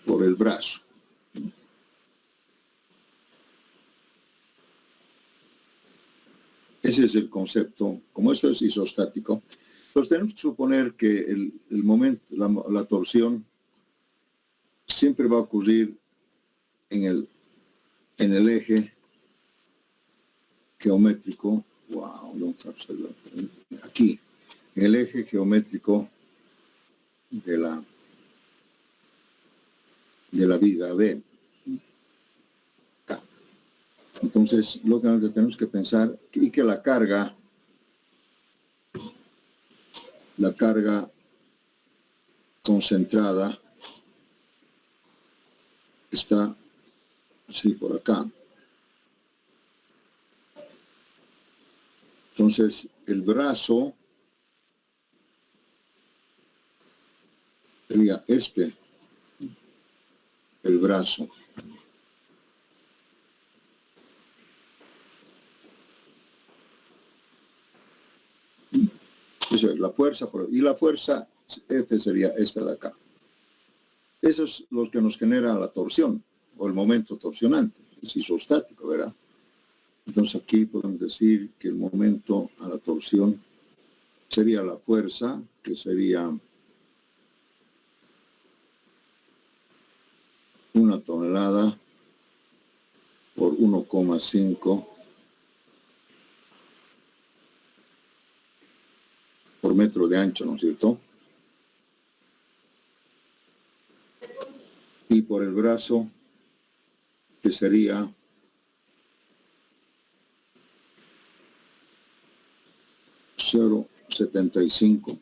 por el brazo. Ese es el concepto. Como esto es isostático, pues tenemos que suponer que el momento, la torsión, siempre va a ocurrir en el eje geométrico. Wow, aquí, en el eje geométrico de la viga B. Acá. Entonces, lógicamente tenemos que pensar que la carga concentrada está así por acá. Entonces, el brazo sería el brazo. Eso es la fuerza, y la fuerza F sería esta de acá. Eso es lo que nos genera la torsión, o el momento torsionante, es isostático, ¿verdad? Entonces aquí podemos decir que el momento a la torsión sería la fuerza, que sería 1 tonelada por 1,5 por metro de ancho, ¿no es cierto? Y por el brazo, que sería 0,75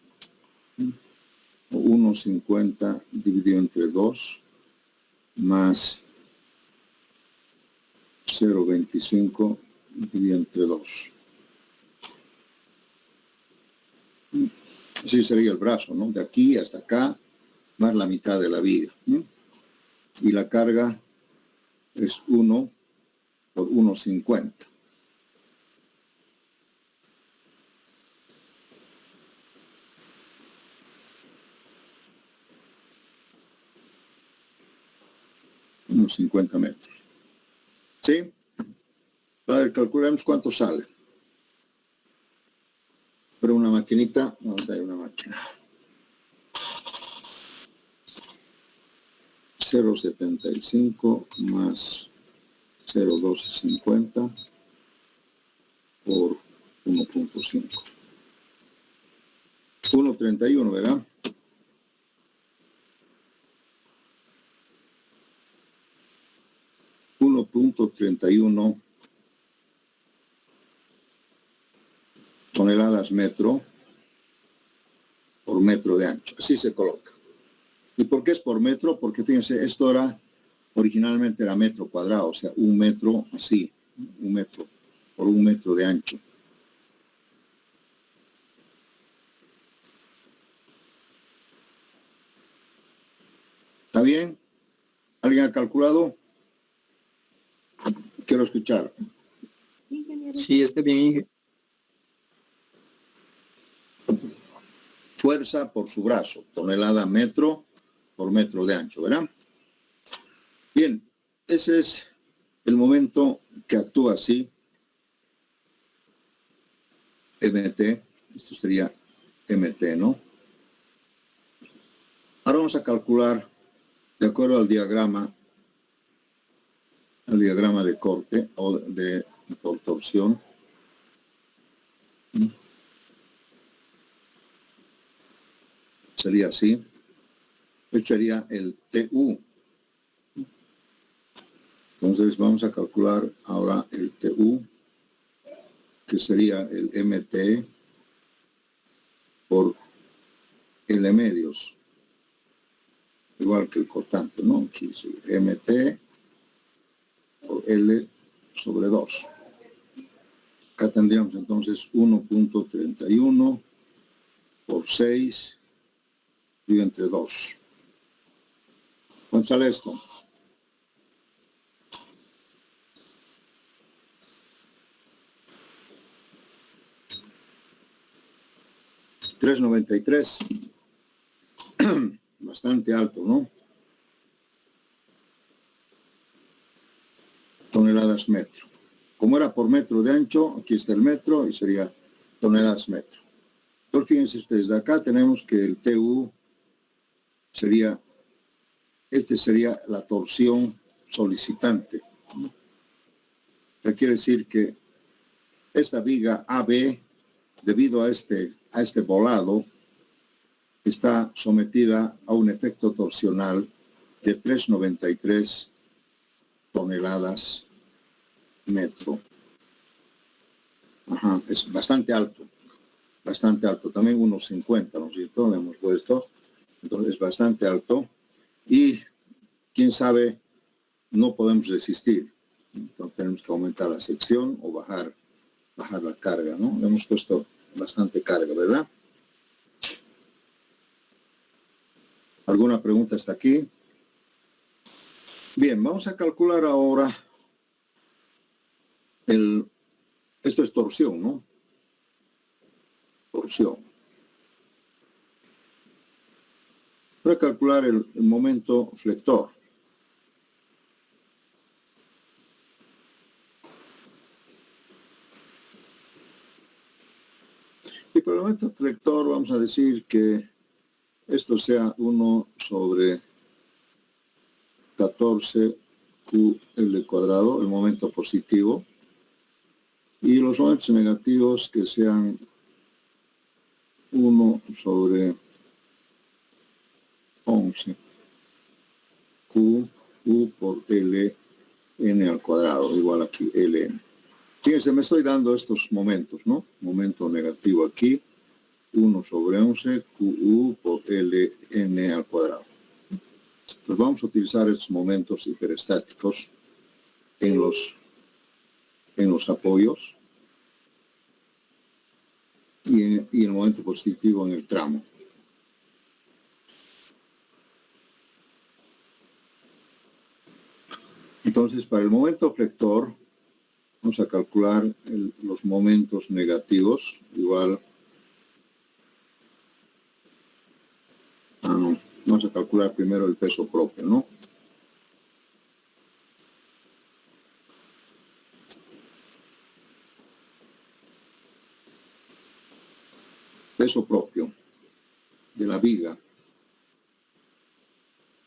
o 1,50 dividido entre 2 más 0,25 dividido entre 2. Así sería el brazo, ¿no? De aquí hasta acá, más la mitad de la viga. Y la carga es 1 por 1,50. Unos 50 metros. ¿Sí? A ver, calculemos cuánto sale. Pero una maquinita, ¿dónde hay una máquina? 0,75 más 0,1250 por 1,5. 1,31, ¿verdad? .31 toneladas metro por metro de ancho. Así se coloca. ¿Y por qué es por metro? Porque fíjense, esto originalmente era metro cuadrado, o sea, un metro así, un metro por un metro de ancho. ¿Está bien? ¿Alguien ha calculado? Quiero escuchar. Sí, está bien, Inge. Fuerza por su brazo, tonelada metro por metro de ancho, ¿verdad? Bien, ese es el momento que actúa así. MT, esto sería MT, ¿no? Ahora vamos a calcular, de acuerdo al diagrama de corte o por torsión. Sería así. Este sería el TU. Entonces vamos a calcular ahora el TU, que sería el MT por L medios. Igual que el cortante, ¿no? Aquí es MT por L sobre 2. Acá tendríamos entonces 1.31 por 6 dividido entre 2. ¿Cuánto sale esto? $3.93. Bastante alto, ¿no? Toneladas metro. Como era por metro de ancho, aquí está el metro y sería toneladas metro. Entonces, fíjense ustedes, de acá tenemos que el TU sería, este sería la torsión solicitante. Quiere decir que esta viga AB, debido a este volado, está sometida a un efecto torsional de 3.93 toneladas metro. Ajá, es bastante alto. Bastante alto, también 1.50, ¿no es cierto? Le hemos puesto, entonces es bastante alto y quién sabe, no podemos resistir, entonces tenemos que aumentar la sección o bajar la carga, ¿no? Le hemos puesto bastante carga, ¿verdad? ¿Alguna pregunta hasta aquí? Bien, vamos a calcular ahora esto es torsión, ¿no? Torsión. Para calcular el momento flector. Y para el momento flector vamos a decir que esto sea 1 sobre 14 QL cuadrado, el momento positivo. Y los momentos negativos que sean 1 sobre 11 Q por L N al cuadrado, igual aquí Ln. Fíjense, me estoy dando estos momentos, ¿no? Momento negativo aquí, 1 sobre 11 QU por Ln al cuadrado. Entonces vamos a utilizar estos momentos hiperestáticos en los apoyos y el momento positivo en el tramo. Entonces, para el momento flector, vamos a calcular los momentos negativos, igual, vamos a calcular primero el peso propio, ¿no? Peso propio de la viga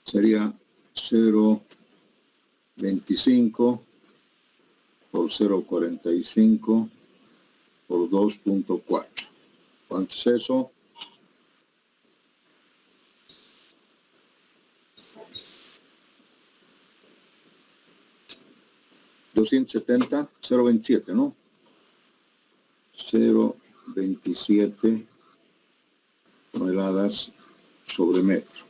sería 0.25 por 0.45 por 2.4. ¿Cuánto es eso? $270, 0.27, ¿no? 0.27 toneladas sobre metro.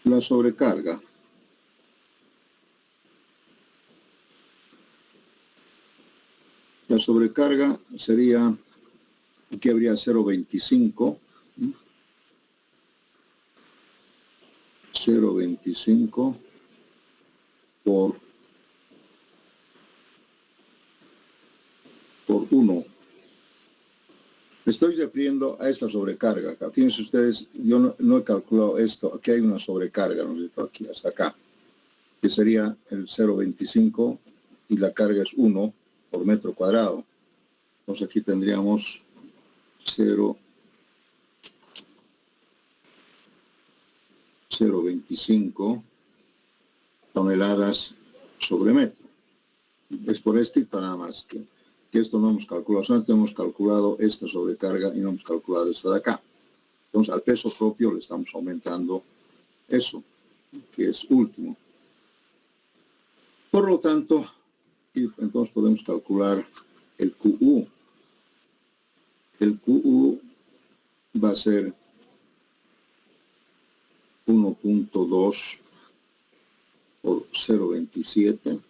La sobrecarga. La sobrecarga sería, aquí habría 0.25, 0.25 por 1. Me estoy refiriendo a esta sobrecarga acá. Fíjense ustedes, yo no he calculado esto. Aquí hay una sobrecarga, ¿no es cierto? Aquí hasta acá, que sería el 0.25 y la carga es 1 por metro cuadrado. Entonces aquí tendríamos 0.25 toneladas sobre metro. Es por esto nada más que esto no hemos calculado, solamente hemos calculado esta sobrecarga y no hemos calculado esta de acá. Entonces al peso propio le estamos aumentando eso, que es último. Por lo tanto, entonces podemos calcular el QU. El QU va a ser 1.2 por 0.27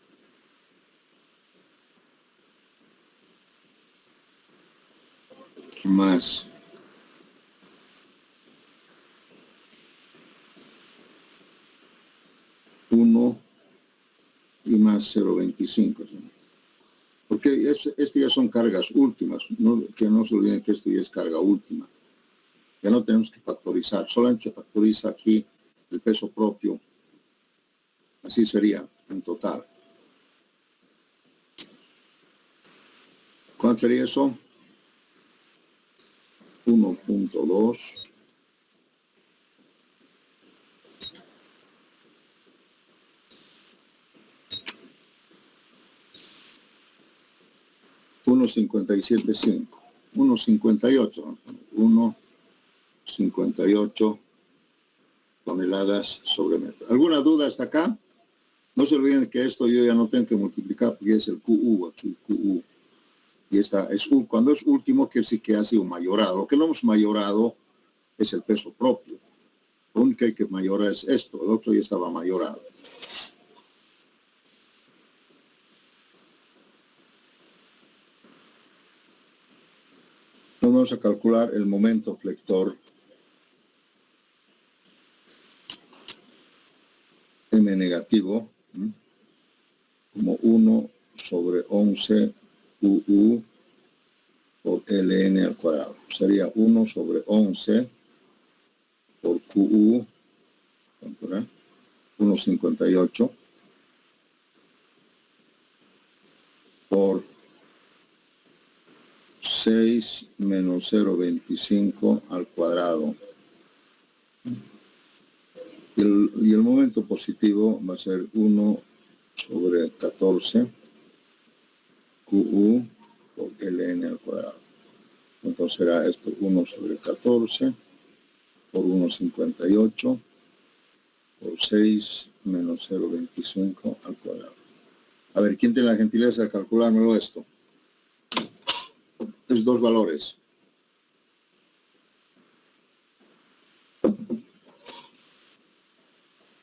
más 1 y más 0.25. Porque este ya son cargas últimas, que no se olviden que esto ya es carga última. Ya no tenemos que factorizar, solamente se factoriza aquí el peso propio. Así sería en total. ¿Cuánto sería eso? 1.2 1.57.5 1.58 1.58 toneladas sobre metro. ¿Alguna duda hasta acá? No se olviden que esto yo ya no tengo que multiplicar porque es el QU aquí, QU. Y esta es cuando es último quiere decir que ha sido mayorado. Lo que no hemos mayorado es el peso propio. Lo único que hay que mayorar es esto, el otro ya estaba mayorado. Vamos a calcular el momento flector M negativo como 1 sobre 11 QU por LN al cuadrado. Sería 1 sobre 11 por QU, 1.58 por 6 menos 0.25 al cuadrado. Y el momento positivo va a ser 1 sobre 14 QU por LN al cuadrado. Entonces será esto 1 sobre 14 por 1.58 por 6 menos 0.25 al cuadrado. A ver, ¿quién tiene la gentileza de calculármelo esto? Es dos valores.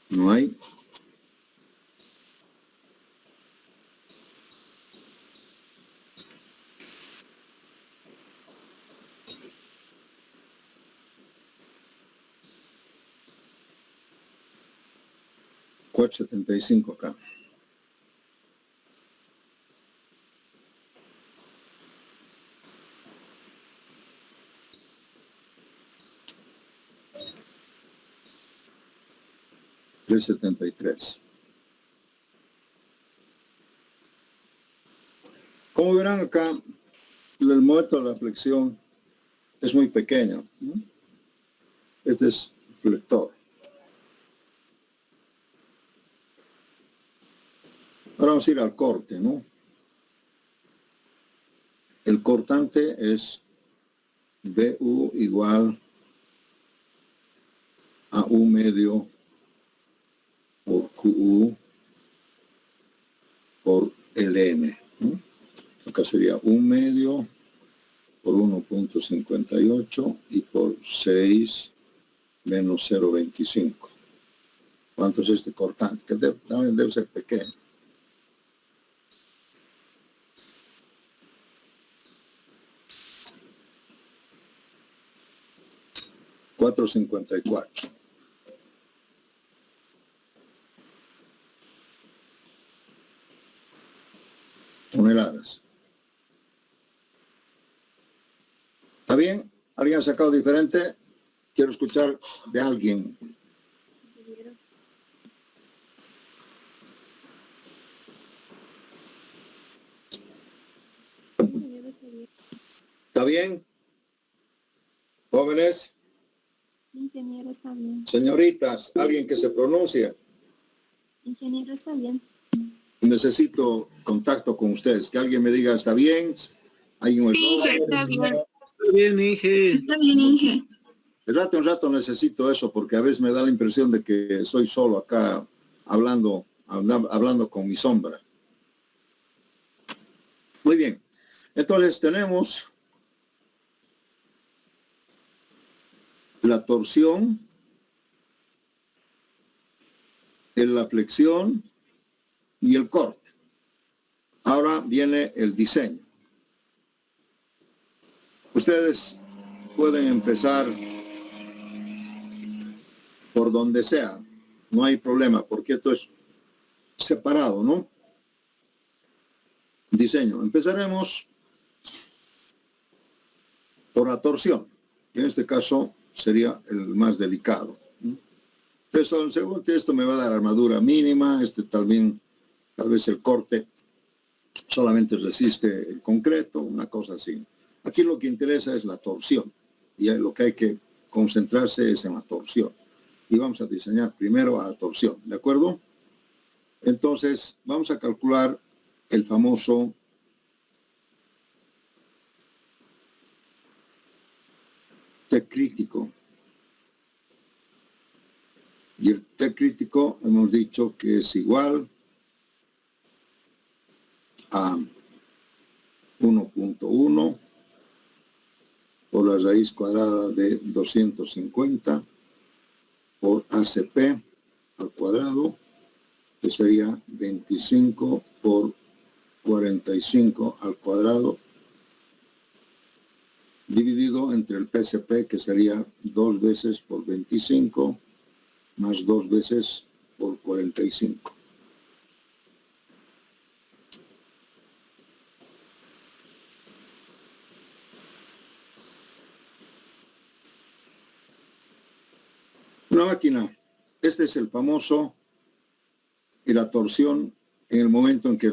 No hay. $4.75 acá. $3.73. Como verán acá, el momento de la flexión es muy pequeño, ¿no? Este es flector. Ahora vamos a ir al corte, ¿no? El cortante es BU igual a U medio por QU por LN, ¿no? Acá sería U medio por 1.58 y por 6 menos 0.25. ¿Cuánto es este cortante? Que también debe ser pequeño. $4.54. Toneladas. ¿Está bien? ¿Alguien ha sacado diferente? Quiero escuchar de alguien. ¿Está bien? ¿Jóvenes? Ingeniero, está bien. Señoritas, alguien que se pronuncie. Ingeniero, está bien. Necesito contacto con ustedes. Que alguien me diga, ¿está bien? ¿Hay un Sí, error? está bien. Está bien, Inge. Está bien, Inge. De rato en rato necesito eso porque a veces me da la impresión de que estoy solo acá hablando con mi sombra. Muy bien. Entonces tenemos la torsión, la flexión y el corte. Ahora viene el diseño. Ustedes pueden empezar por donde sea, no hay problema, porque esto es separado, ¿no? Diseño. Empezaremos por la torsión, que en este caso sería el más delicado. Entonces, el segundo texto me va a dar armadura mínima, tal vez el corte solamente resiste el concreto, una cosa así. Aquí lo que interesa es la torsión, y lo que hay que concentrarse es en la torsión. Y vamos a diseñar primero a la torsión, ¿de acuerdo? Entonces, vamos a calcular el famoso T crítico. Y el T crítico hemos dicho que es igual a 1.1 por la raíz cuadrada de 250 por ACP al cuadrado, que sería 25 por 45 al cuadrado, dividido entre el PCP, que sería 2 veces por 25, más 2 veces por 45. Una máquina, este es el famoso y la torsión en el momento en que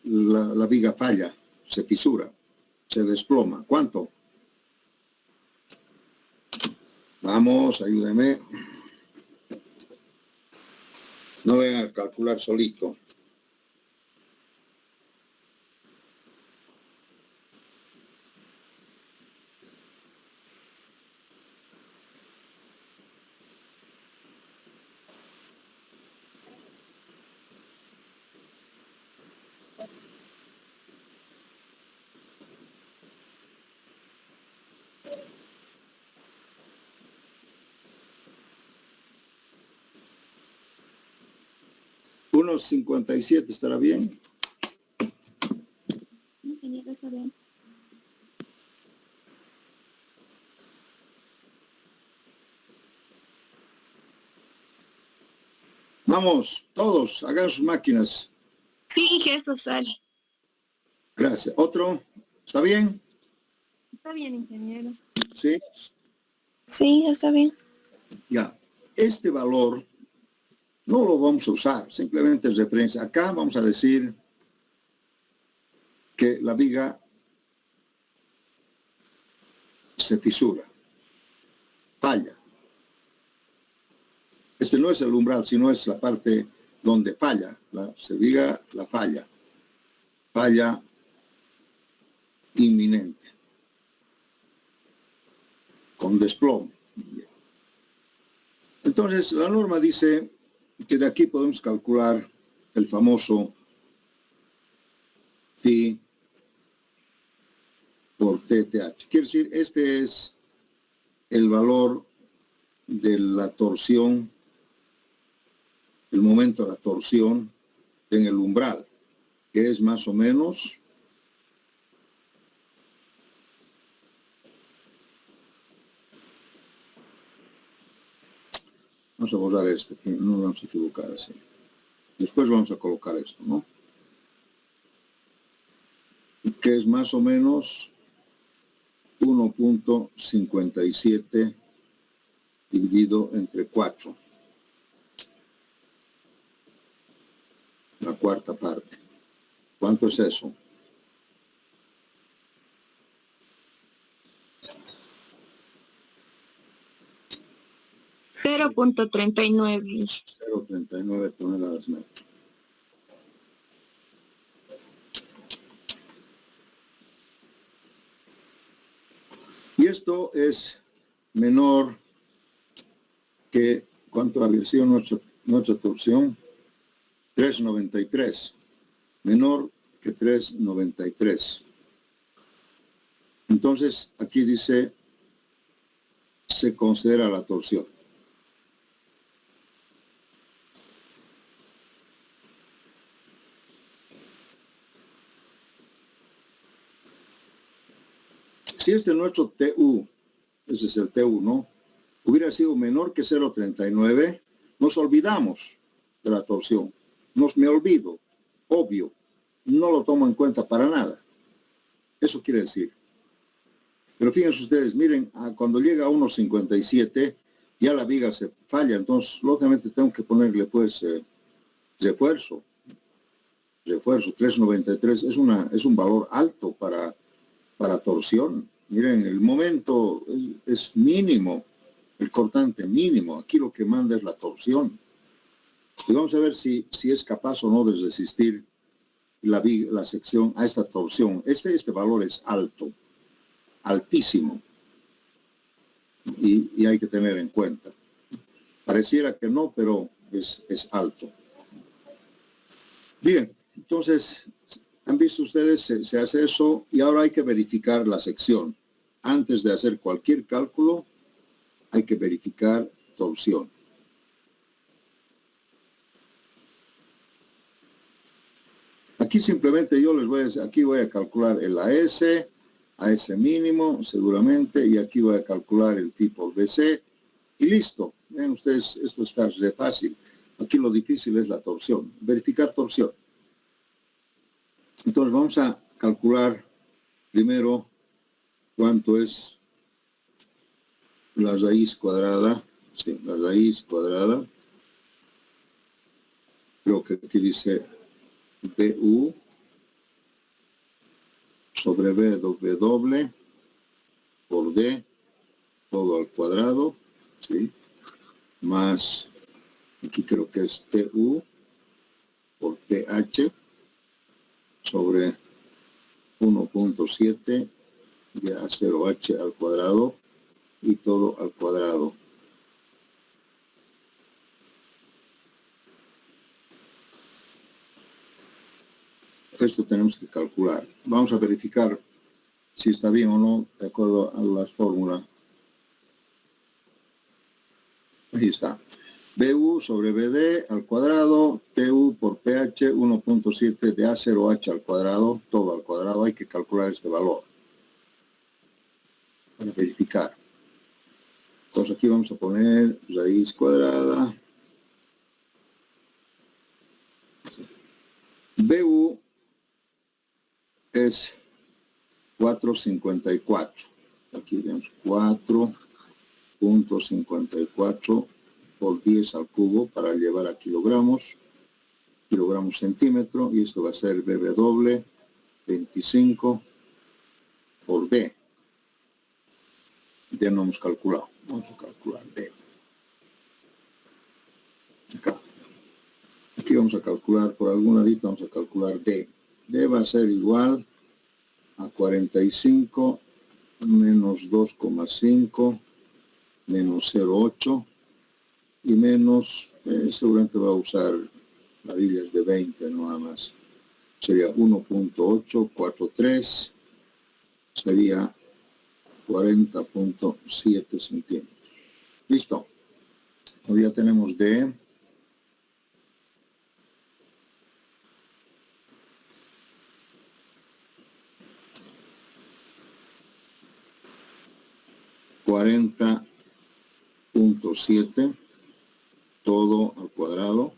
la viga falla, se fisura, se desploma. ¿Cuánto? Vamos, ayúdeme. No vengan a calcular solito. Unos 57 estará bien. Ingeniero, está bien. Vamos, todos, hagan sus máquinas. Sí, Jesús sale. Gracias. ¿Otro? ¿Está bien? Está bien, ingeniero. Sí. Sí, está bien. Ya. Este valor no lo vamos a usar, simplemente es referencia. Acá vamos a decir que la viga se fisura, falla. Este no es el umbral, sino es la parte donde falla. La viga, la falla. Falla inminente. Con desplome. Entonces, la norma dice que de aquí podemos calcular el famoso pi por TTH. Quiere decir, este es el valor de la torsión, el momento de la torsión en el umbral, que es más o menos vamos a borrar esto, que no nos vamos a equivocar así. Después vamos a colocar esto, ¿no? Que es más o menos 1.57 dividido entre 4. La cuarta parte. ¿Cuánto es eso? .39. 0.39 toneladas metro. Y esto es menor que, ¿cuánto había sido nuestra torsión? 3.93. Menor que 3.93. Entonces, aquí dice, se considera la torsión. Si este es nuestro TU, ese es el TU, ¿no? Hubiera sido menor que 0.39, nos olvidamos de la torsión. Me olvido, obvio, no lo tomo en cuenta para nada. Eso quiere decir. Pero fíjense ustedes, miren, cuando llega a 1.57, ya la viga se falla, entonces lógicamente tengo que ponerle pues refuerzo. 3.93 es un valor alto para torsión. Miren, el momento es mínimo, el cortante mínimo. Aquí lo que manda es la torsión. Y vamos a ver si es capaz o no de resistir la sección a esta torsión. Este valor es alto, altísimo. Y hay que tener en cuenta. Pareciera que no, pero es alto. Bien, entonces, han visto ustedes, se hace eso y ahora hay que verificar la sección. Antes de hacer cualquier cálculo, hay que verificar torsión. Aquí simplemente yo les voy a decir, aquí voy a calcular el AS mínimo seguramente, y aquí voy a calcular el pi por BC, y listo. Ven ustedes, esto es fácil. Aquí lo difícil es la torsión, verificar torsión. Entonces vamos a calcular primero cuánto es la raíz cuadrada. Sí, la raíz cuadrada. Creo que aquí dice BU sobre BW por D, todo al cuadrado, ¿sí? Más, aquí creo que es TU por PH sobre 1.7 de A0H al cuadrado y todo al cuadrado. Esto tenemos que calcular. Vamos a verificar si está bien o no de acuerdo a las fórmulas. Ahí está. BU sobre BD al cuadrado, TU por PH 1.7 de A0H al cuadrado, todo al cuadrado. Hay que calcular este valor para verificar. Entonces aquí vamos a poner raíz cuadrada. BU es 4.54. Aquí vemos 4.54 por 10 al cubo para llevar a kilogramos centímetro, y esto va a ser BW 25 por D. Ya no hemos calculado. Vamos a calcular D. Acá. Aquí vamos a calcular, por algún ladito vamos a calcular D. D va a ser igual a 45 menos 2,5 menos 0,8 y menos, seguramente va a usar varillas de 20 nada más. Sería 1.843, sería 40.7 centímetros. Listo. Hoy ya tenemos D. .7 todo al cuadrado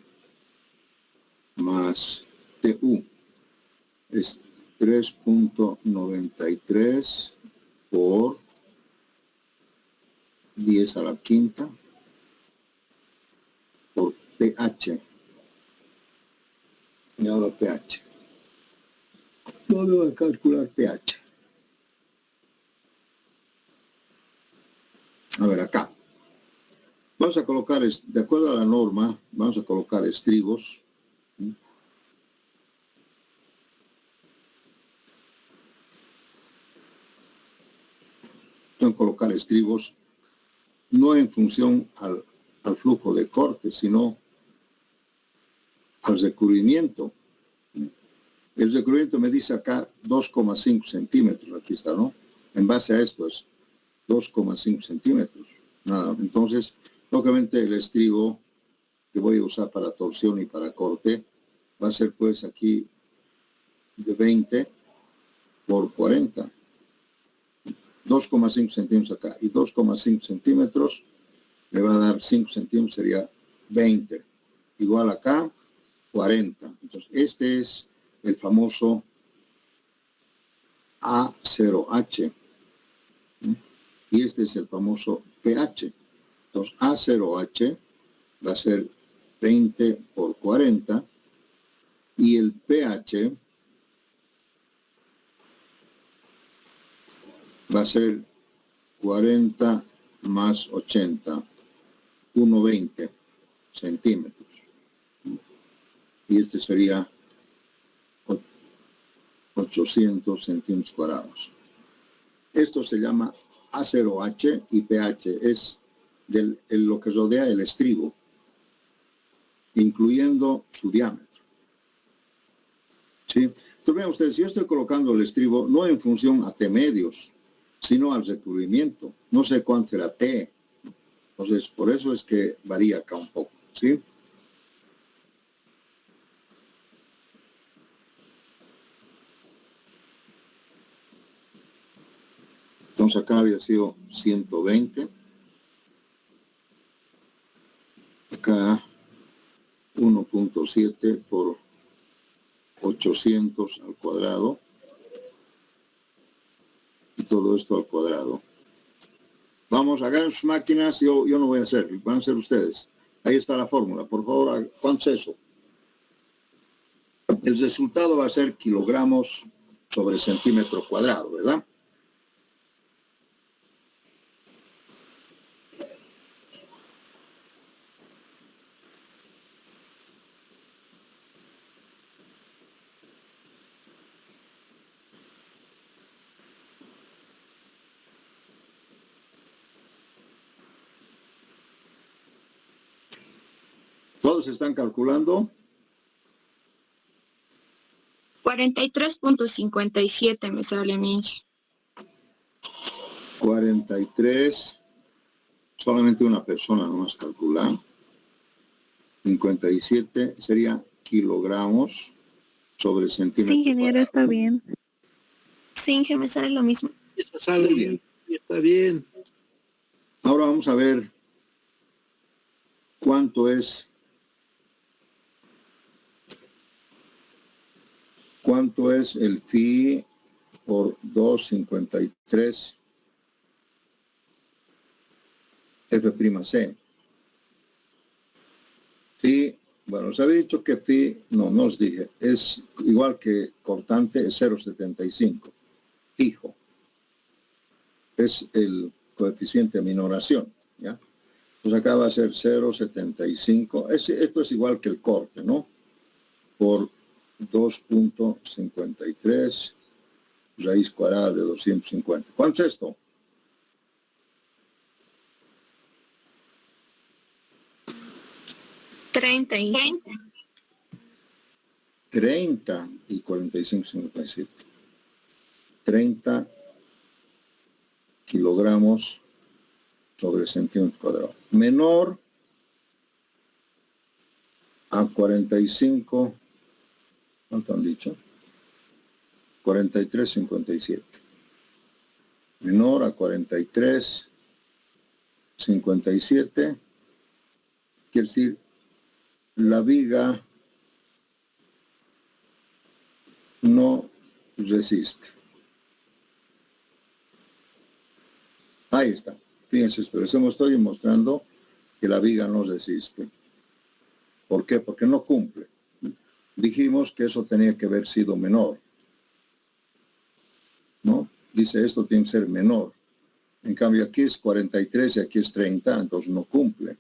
más TU es 3.93 por 10 a la quinta por pH. Y ahora pH. No debo de calcular pH. A ver, acá. Vamos a colocar, de acuerdo a la norma, vamos a colocar estribos. Tengo que colocar estribos no en función al flujo de corte, sino al recubrimiento. El recubrimiento me dice acá 2,5 centímetros, aquí está, ¿no? En base a esto es 2,5 centímetros. Nada, entonces, lógicamente el estribo que voy a usar para torsión y para corte va a ser pues aquí de 20 por 40. 2,5 centímetros acá y 2,5 centímetros le va a dar 5 centímetros, sería 20. Igual acá, 40. Entonces, este es el famoso A0H. Y este es el famoso pH. Entonces, A0H va a ser 20 por 40. Y el pH va a ser 40 más 80, 1,20 centímetros. Y este sería 800 centímetros cuadrados. Esto se llama A0H y pH, es lo que rodea el estribo, incluyendo su diámetro. ¿Sí? Entonces vean ustedes, si yo estoy colocando el estribo no en función a T medios, sino al recubrimiento. No sé cuánto será T. Entonces, por eso es que varía acá un poco. ¿Sí? Entonces acá había sido 120. Acá 1.7 por 800 al cuadrado. Y todo esto al cuadrado. Vamos, hagan sus máquinas, yo no voy a hacer, van a ser ustedes. Ahí está la fórmula, por favor, ¿cuánto es eso? El resultado va a ser kilogramos sobre centímetro cuadrado, ¿verdad? ¿Todos están calculando? 43.57 me sale a mí. 43, solamente una persona nomás calcula. 57 sería kilogramos sobre centímetro. Sí, ingeniero, está bien. Sí, ingeniero, me sale lo mismo. Eso sale bien, está bien. Ahora vamos a ver cuánto es el phi por 2,53 F'C. Phi, bueno, os había dicho que phi, no os dije, es igual que cortante, es 0,75, fijo. Es el coeficiente de minoración, ¿ya? Pues acá va a ser 0,75. Esto es igual que el corte, ¿no? Por 2.53 raíz cuadrada de 250. ¿Cuánto es esto? Treinta y 30 y 45, 57. 30 kilogramos sobre centímetro cuadrado. Menor a 45, ¿cuánto han dicho? 43,57. Menor a 43,57. Quiere decir, la viga no resiste. Ahí está. Fíjense, estoy mostrando que la viga no resiste. ¿Por qué? Porque no cumple. Dijimos que eso tenía que haber sido menor, ¿no? Dice, esto tiene que ser menor. En cambio, aquí es 43 y aquí es 30, entonces no cumple.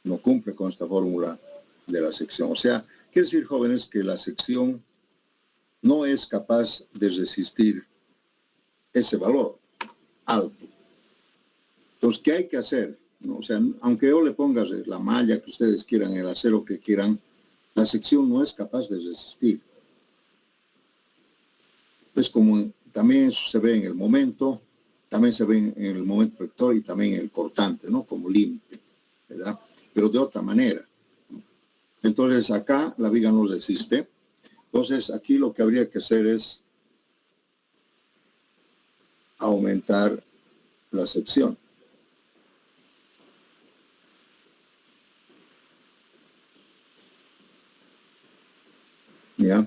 No cumple con esta fórmula de la sección. O sea, quiere decir, jóvenes, que la sección no es capaz de resistir ese valor alto. Entonces, ¿qué hay que hacer? ¿No? O sea, aunque yo le ponga la malla que ustedes quieran, el acero que quieran, la sección no es capaz de resistir. Es como también eso se ve en el momento, también se ve en el momento rector y también en el cortante, ¿no? Como límite, ¿verdad? Pero de otra manera. Entonces acá la viga no resiste. Entonces aquí lo que habría que hacer es aumentar la sección. ¿Ya?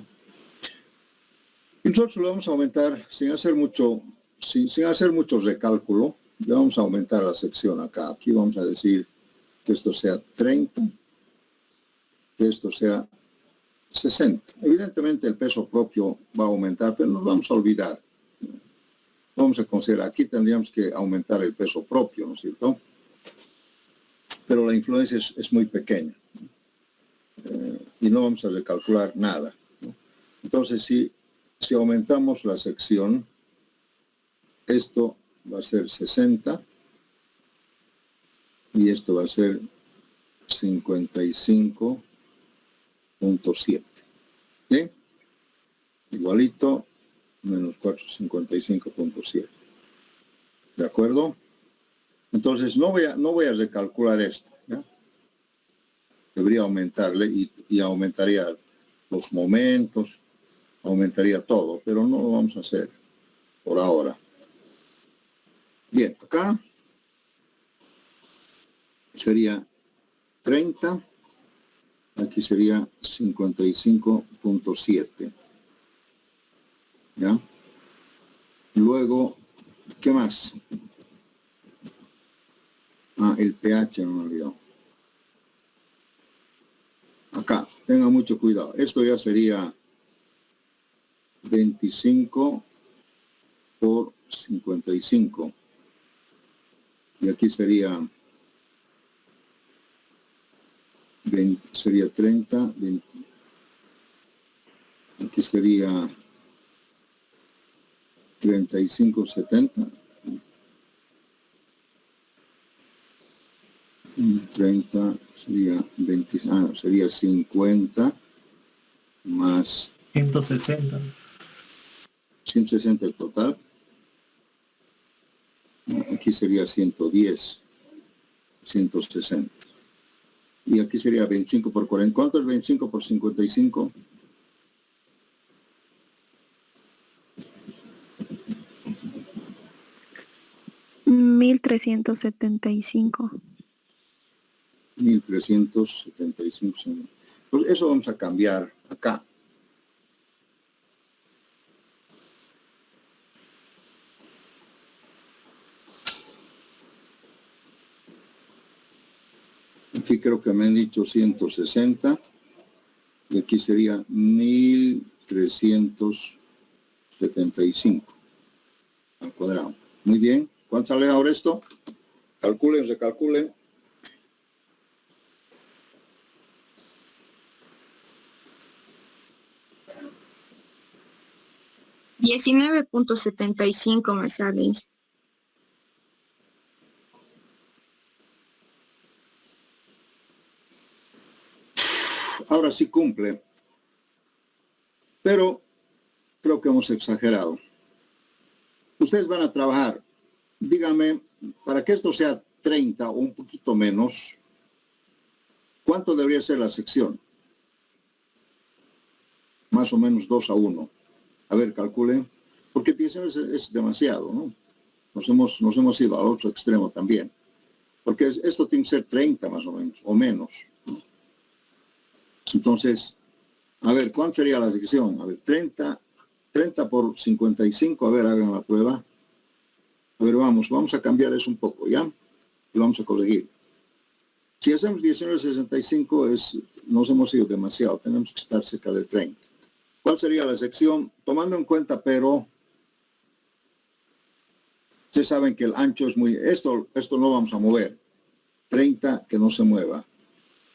Y nosotros lo vamos a aumentar sin hacer mucho recálculo. Le vamos a aumentar la sección acá. Aquí vamos a decir que esto sea 30, que esto sea 60. Evidentemente el peso propio va a aumentar, pero nos vamos a olvidar. Vamos a considerar, aquí tendríamos que aumentar el peso propio, ¿no es cierto? Pero la influencia es muy pequeña. Y no vamos a recalcular nada, ¿no? Entonces, si aumentamos la sección, esto va a ser 60 y esto va a ser 55.7. ¿Bien? Igualito, menos 455.7. ¿De acuerdo? Entonces, no voy a recalcular esto, ¿ya? Debería aumentarle y aumentaría los momentos, aumentaría todo, pero no lo vamos a hacer por ahora. Bien, acá sería 30, aquí sería 55.7. ¿Ya? Luego, ¿qué más? El pH no me olvidó. Acá, tengan mucho cuidado. Esto ya sería 25 por 55. Y aquí sería 30, 20, aquí sería 35,70. 30 sería 20, sería 50 más 160. 160 el total. Aquí sería 110, 160. Y aquí sería 25 por 40. ¿Cuánto es 25 por 55? $1,375. 1.375. Pues eso vamos a cambiar acá. Aquí creo que me han dicho 160. Y aquí sería 1.375 al cuadrado. Muy bien. ¿Cuánto sale ahora esto? Calculen, recalculen. $19.75 me sale. Ahora sí cumple. Pero creo que hemos exagerado. Ustedes van a trabajar. Díganme, para que esto sea 30 o un poquito menos, ¿cuánto debería ser la sección? Más o menos 2:1. A ver, calculen. Porque 19 es demasiado, ¿no? Nos hemos ido al otro extremo también. Porque esto tiene que ser 30 más o menos, o menos. Entonces, a ver, ¿cuánto sería la sección? A ver, 30 por 55, a ver, hagan la prueba. A ver, vamos a cambiar eso un poco, ¿ya? Y vamos a corregir. Si hacemos 19,65, nos hemos ido demasiado, tenemos que estar cerca de 30. ¿Cuál sería la sección? Tomando en cuenta, pero, ustedes saben que el ancho es muy... Esto no vamos a mover. 30 que no se mueva.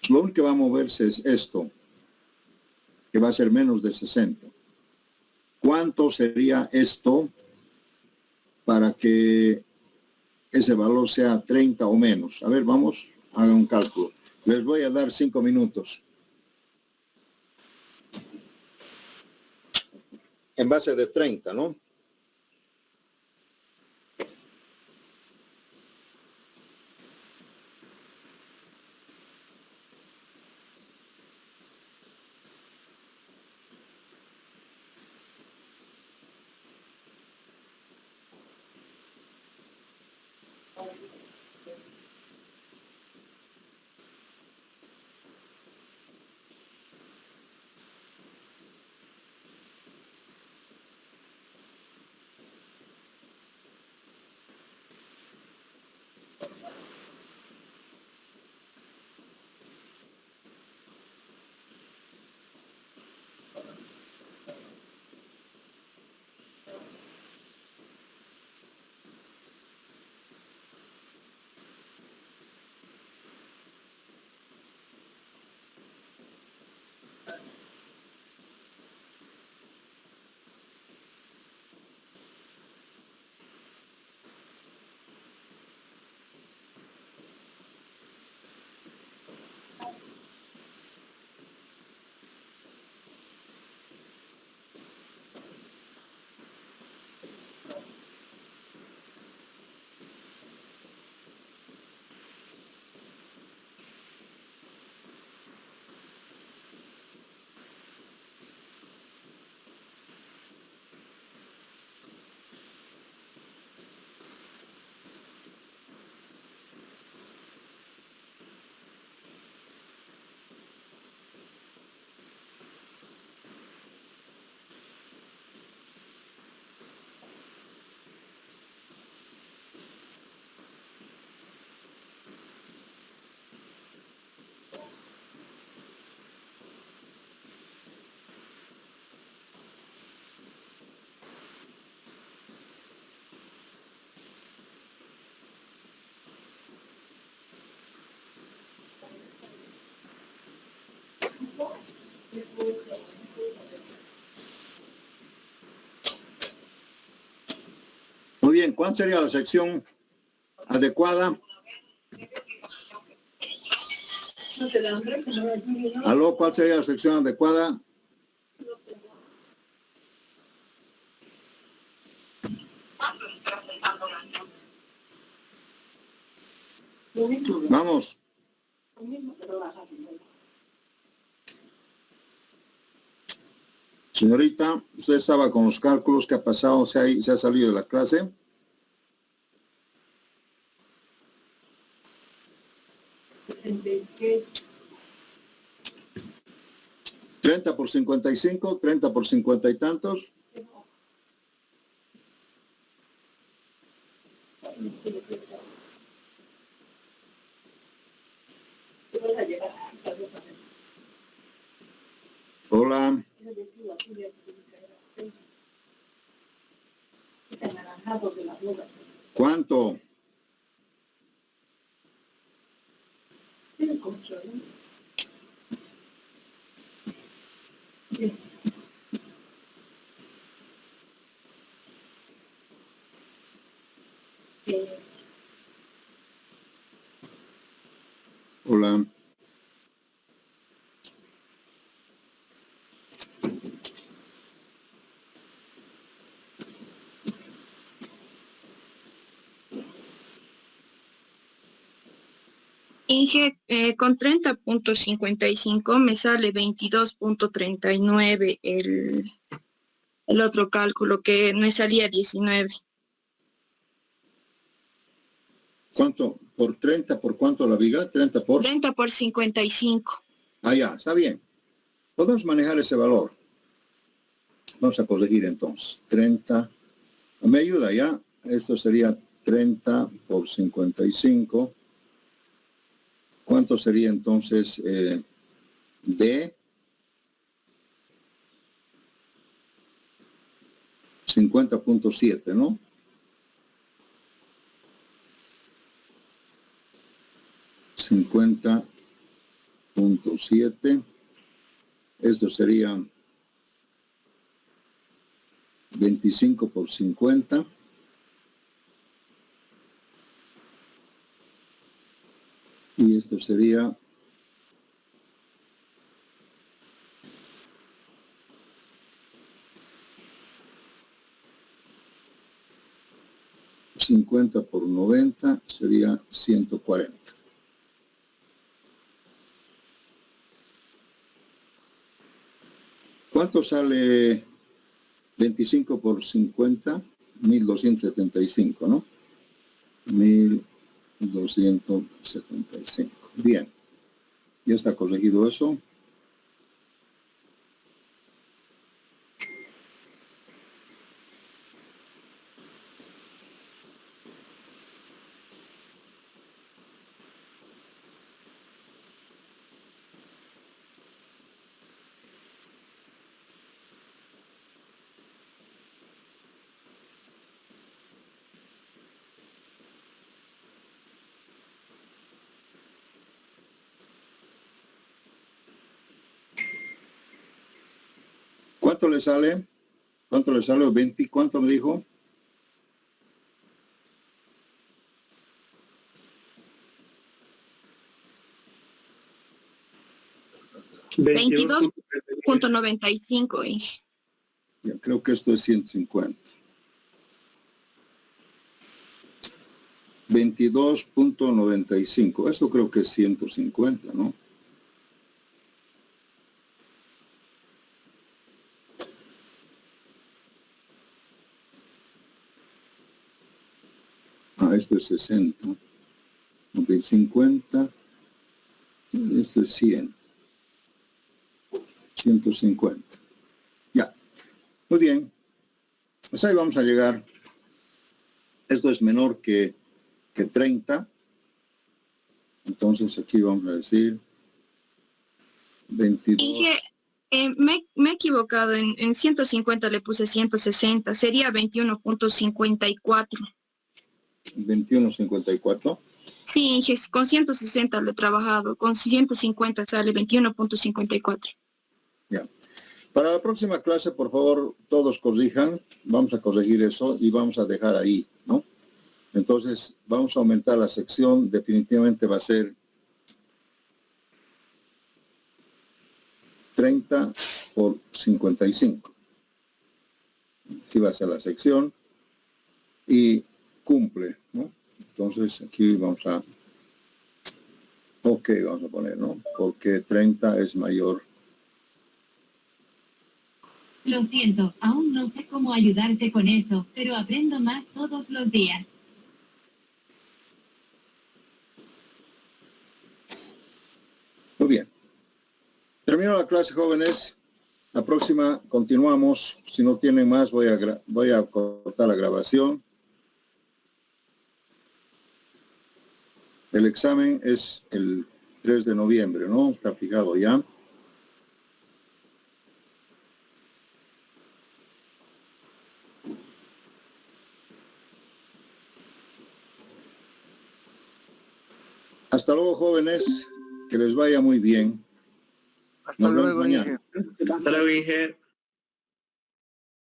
Lo único que va a moverse es esto, que va a ser menos de 60. ¿Cuánto sería esto para que ese valor sea 30 o menos? A ver, vamos, hagan un cálculo. Les voy a dar 5 minutos. En base de 30, ¿no? Muy bien, ¿cuál sería la sección adecuada? Aló, ¿cuál sería la sección adecuada? Vamos. Señorita, usted estaba con los cálculos. ¿Qué ha pasado? ¿Se ha salido de la clase? ¿30 por 55? ¿30 por 50 y tantos? Hola. ¿Cuánto? Hola. Inge, con 30.55 me sale 22.39 el otro cálculo que me salía 19. ¿Cuánto? ¿Por 30? ¿Por cuánto la viga? 30 por... 30 por 55. Ah, ya, está bien. Podemos manejar ese valor. Vamos a corregir entonces. 30. ¿Me ayuda ya? Esto sería 30 por 55. ¿Cuánto sería entonces D? 50.7, ¿no? $50.7. Esto sería 25 por 50. Y esto sería 50 por 90, sería 140. ¿Cuánto sale 25 por 50? 1275, ¿no? 1275. 275. Bien. Ya está corregido eso. ¿Cuánto le sale? ¿Cuánto le sale? 20. ¿Cuánto me dijo? $22.95. Ya, creo que esto es 150. 22.95. Esto creo que es 150, ¿no? Esto es 60. Ok, 50. Esto es 100. 150. Ya. Muy bien. Pues ahí vamos a llegar. Esto es menor que 30. Entonces aquí vamos a decir 22. Dije, me he equivocado, en 150 le puse 160, sería 21.54. 21.54. Sí, Inge, con 160 lo he trabajado, con 150 sale 21.54. Ya. Para la próxima clase, por favor, todos corrijan. Vamos a corregir eso y vamos a dejar ahí, ¿no? Entonces, vamos a aumentar la sección. Definitivamente va a ser 30 por 55. Así va a ser la sección. Y cumple, ¿no? Entonces, aquí vamos a... Ok, vamos a poner, ¿no? Porque 30 es mayor. Lo siento, aún no sé cómo ayudarte con eso, pero aprendo más todos los días. Muy bien. Termino la clase, jóvenes. La próxima continuamos. Si no tienen más, voy a cortar la grabación. El examen es el 3 de noviembre, ¿no? Está fijado ya. Hasta luego, jóvenes. Que les vaya muy bien. Hasta Nos vemos luego, mañana. Inge. Hasta luego, Inge.